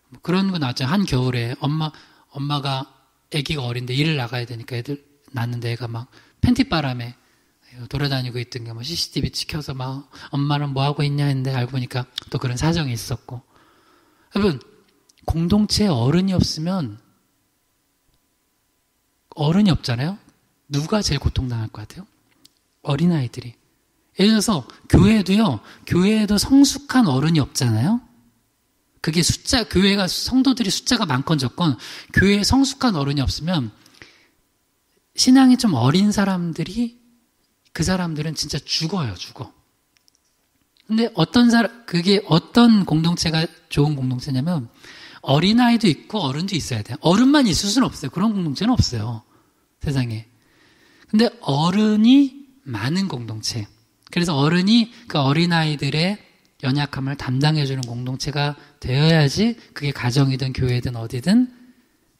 뭐 그런 거 나왔잖아요. 한겨울에 엄마가 아기가 어린데 일을 나가야 되니까 애들 낳는데 애가 막 팬티바람에 돌아다니고 있던 게 뭐 CCTV 찍혀서 막 엄마는 뭐 하고 있냐 했는데 알고 보니까 또 그런 사정이 있었고. 여러분, 공동체에 어른이 없으면, 어른이 없잖아요? 누가 제일 고통당할 것 같아요? 어린아이들이. 예를 들어서 교회에도 성숙한 어른이 없잖아요? 그게 교회가 성도들이 숫자가 많건 적건 교회에 성숙한 어른이 없으면 신앙이 좀 어린 사람들이, 그 사람들은 진짜 죽어요. 근데 그게 어떤 공동체가 좋은 공동체냐면 어린아이도 있고 어른도 있어야 돼요. 어른만 있을 수는 없어요. 그런 공동체는 없어요, 세상에. 근데 어른이 많은 공동체. 그래서 어른이 그 어린아이들의 연약함을 담당해주는 공동체가 되어야지, 그게 가정이든 교회든 어디든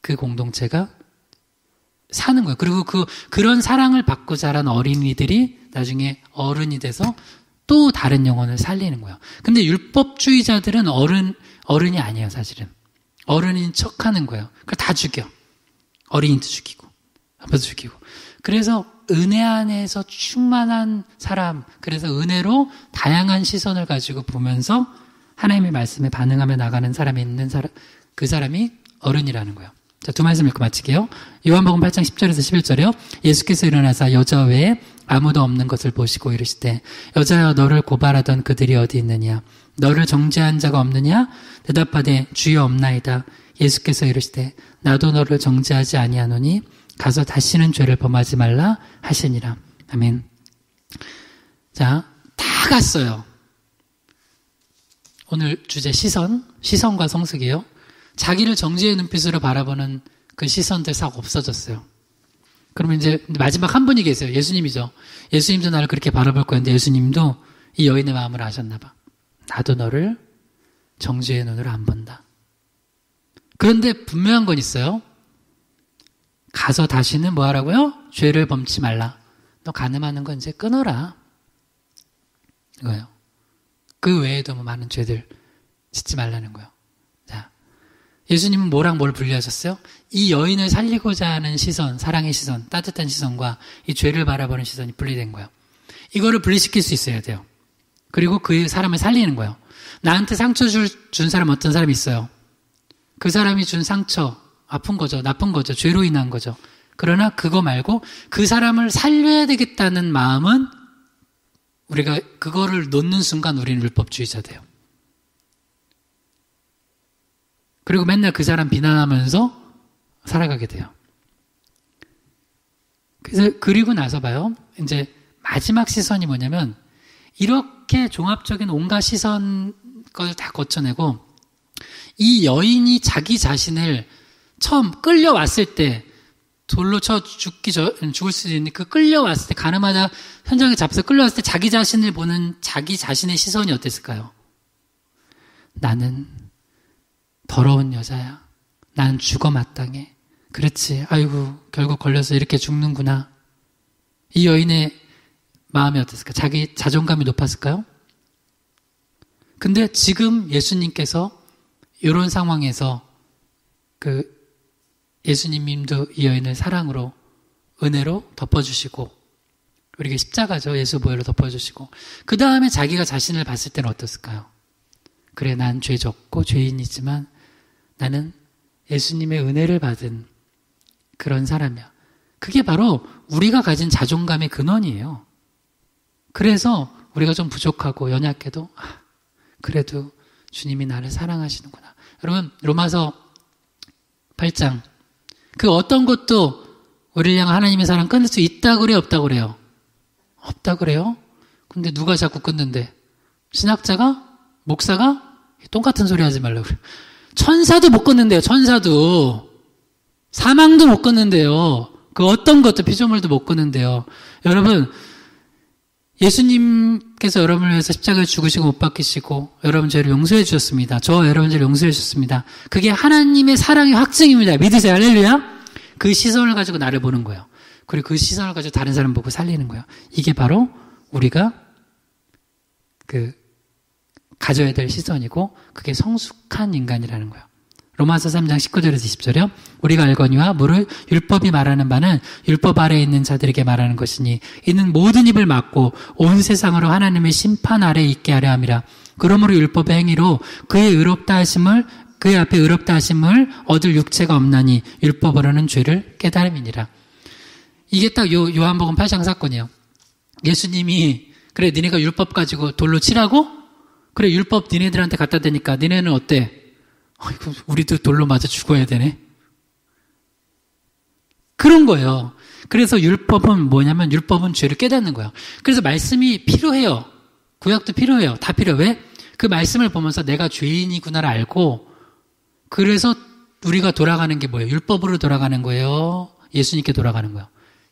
그 공동체가 사는 거예요. 그리고 그런 사랑을 받고 자란 어린이들이 나중에 어른이 돼서 또 다른 영혼을 살리는 거예요. 근데 율법주의자들은 어른이 아니에요, 사실은. 어른인 척 하는 거예요. 그걸 다 죽여. 어린이도 죽이고, 아빠도 죽이고. 그래서 은혜 안에서 충만한 사람, 그래서 은혜로 다양한 시선을 가지고 보면서 하나님의 말씀에 반응하며 나가는 사람이 있는 사람, 그 사람이 어른이라는 거예요. 자, 두 말씀 읽고 마칠게요. 요한복음 8장 10절에서 11절이요. 예수께서 일어나사 여자 외에 아무도 없는 것을 보시고 이르시되 여자여 너를 고발하던 그들이 어디 있느냐? 너를 정죄한 자가 없느냐? 대답하되 주여 없나이다. 예수께서 이르시되 나도 너를 정죄하지 아니하노니 가서 다시는 죄를 범하지 말라 하시니라. 아멘. 자, 다 갔어요. 오늘 주제 시선과 성숙이에요. 자기를 정죄의 눈빛으로 바라보는 그 시선들 싹 없어졌어요. 그러면 이제 마지막 한 분이 계세요. 예수님이죠. 예수님도 나를 그렇게 바라볼 거였는데 예수님도 이 여인의 마음을 아셨나 봐. 나도 너를 정죄의 눈으로 안 본다. 그런데 분명한 건 있어요. 가서 다시는 뭐 하라고요? 죄를 범치 말라. 너 간음하는 건 이제 끊어라. 이거예요. 그 외에도 뭐 많은 죄들 짓지 말라는 거예요. 자, 예수님은 뭐랑 뭘 분리하셨어요? 이 여인을 살리고자 하는 시선, 사랑의 시선, 따뜻한 시선과 이 죄를 바라보는 시선이 분리된 거예요. 이거를 분리시킬 수 있어야 돼요. 그리고 그 사람을 살리는 거예요. 나한테 상처 준 사람 어떤 사람이 있어요. 그 사람이 준 상처, 아픈 거죠. 나쁜 거죠. 죄로 인한 거죠. 그러나 그거 말고 그 사람을 살려야 되겠다는 마음은 우리가 그거를 놓는 순간 우리는 율법주의자 돼요. 그리고 맨날 그 사람 비난하면서 살아가게 돼요. 그래서 그리고 나서 봐요. 이제 마지막 시선이 뭐냐면 이렇게 종합적인 온갖 시선 걸 다 거쳐내고 이 여인이 자기 자신을 처음 끌려왔을 때 돌로 쳐 죽을 수도 있는 그 끌려왔을 때 가늠하다 현장에 잡혀서 끌려왔을 때 자기 자신을 보는 자기 자신의 시선이 어땠을까요? 나는 더러운 여자야. 나는 죽어 마땅해. 그렇지. 아이고 결국 걸려서 이렇게 죽는구나. 이 여인의 마음이 어땠을까? 자기 자존감이 높았을까요? 근데 지금 예수님께서 이런 상황에서 예수님도 이 여인을 사랑으로 은혜로 덮어주시고 우리가 십자가죠. 예수 보혈로 덮어주시고 그 다음에 자기가 자신을 봤을 때는 어떻을까요? 그래 난 죄졌고 죄인이지만 나는 예수님의 은혜를 받은 그런 사람이야. 그게 바로 우리가 가진 자존감의 근원이에요. 그래서 우리가 좀 부족하고 연약해도 그래도 주님이 나를 사랑하시는구나. 여러분 로마서 8장 그 어떤 것도 우리를 향한 하나님의 사랑 끊을 수 있다 그래요? 없다 그래요? 없다 그래요? 근데 누가 자꾸 끊는데? 신학자가? 목사가? 똑같은 소리 하지 말라고 그래요. 천사도 못 끊는데요. 천사도. 사망도 못 끊는데요. 그 어떤 것도 피조물도 못 끊는데요. 여러분 예수님께서 여러분을 위해서 십자가에 죽으시고 못 박히시고 여러분 죄를 용서해 주셨습니다. 저 여러분 죄를 용서해 주셨습니다. 그게 하나님의 사랑의 확증입니다. 믿으세요. 할렐루야. 그 시선을 가지고 나를 보는 거예요. 그리고 그 시선을 가지고 다른 사람 보고 살리는 거예요. 이게 바로 우리가 가져야 될 시선이고 그게 성숙한 인간이라는 거예요. 로마서 3장 19절에서 20절이요. 우리가 알거니와 무릇 율법이 말하는 바는 율법 아래에 있는 자들에게 말하는 것이니 이는 모든 입을 막고 온 세상으로 하나님의 심판 아래에 있게 하려 함이라. 그러므로 율법의 행위로 그의 앞에 의롭다 하심을 얻을 육체가 없나니 율법으로는 죄를 깨달음이니라. 이게 딱 요한복음 8장 사건이에요. 예수님이 그래 니네가 율법 가지고 돌로 치라고? 그래 율법 니네들한테 갖다 대니까 니네는 어때? 아이고, 우리도 돌로 맞아 죽어야 되네. 그런 거예요. 그래서 율법은 뭐냐면 율법은 죄를 깨닫는 거예요. 그래서 말씀이 필요해요. 구약도 필요해요. 다 필요해요. 왜? 그 말씀을 보면서 내가 죄인이구나를 알고 그래서 우리가 돌아가는 게 뭐예요? 율법으로 돌아가는 거예요? 예수님께 돌아가는 거예요?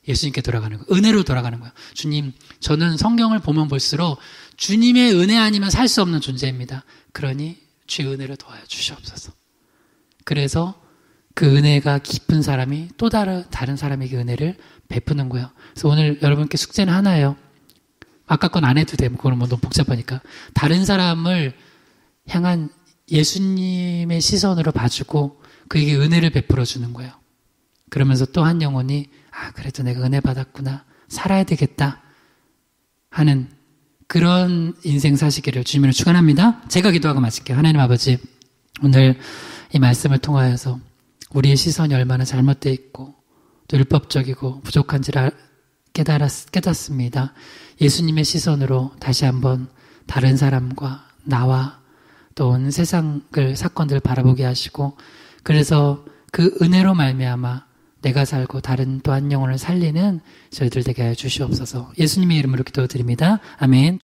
예수님께 돌아가는 거예요. 은혜로 돌아가는 거예요. 주님, 저는 성경을 보면 볼수록 주님의 은혜 아니면 살 수 없는 존재입니다. 그러니 주의 은혜를 도와주시옵소서. 그래서 그 은혜가 깊은 사람이 또 다른 사람에게 은혜를 베푸는 거예요. 그래서 오늘 여러분께 숙제는 하나예요. 아까 건 안 해도 돼요. 그거는 뭐 너무 복잡하니까. 다른 사람을 향한 예수님의 시선으로 봐주고 그에게 은혜를 베풀어 주는 거예요. 그러면서 또 한 영혼이 그래도 내가 은혜 받았구나. 살아야 되겠다 하는 그런 인생 사시기를 주님으로 축원합니다. 제가 기도하고 마칠게요. 하나님 아버지, 오늘 이 말씀을 통하여서 우리의 시선이 얼마나 잘못되어 있고 또 율법적이고 부족한지를 깨닫습니다. 예수님의 시선으로 다시 한번 다른 사람과 나와 또 온 세상을 사건들을 바라보게 하시고 그래서 그 은혜로 말미암아 내가 살고 다른 또 한 영혼을 살리는 저희들 되게 하여 주시옵소서. 예수님의 이름으로 기도드립니다. 아멘.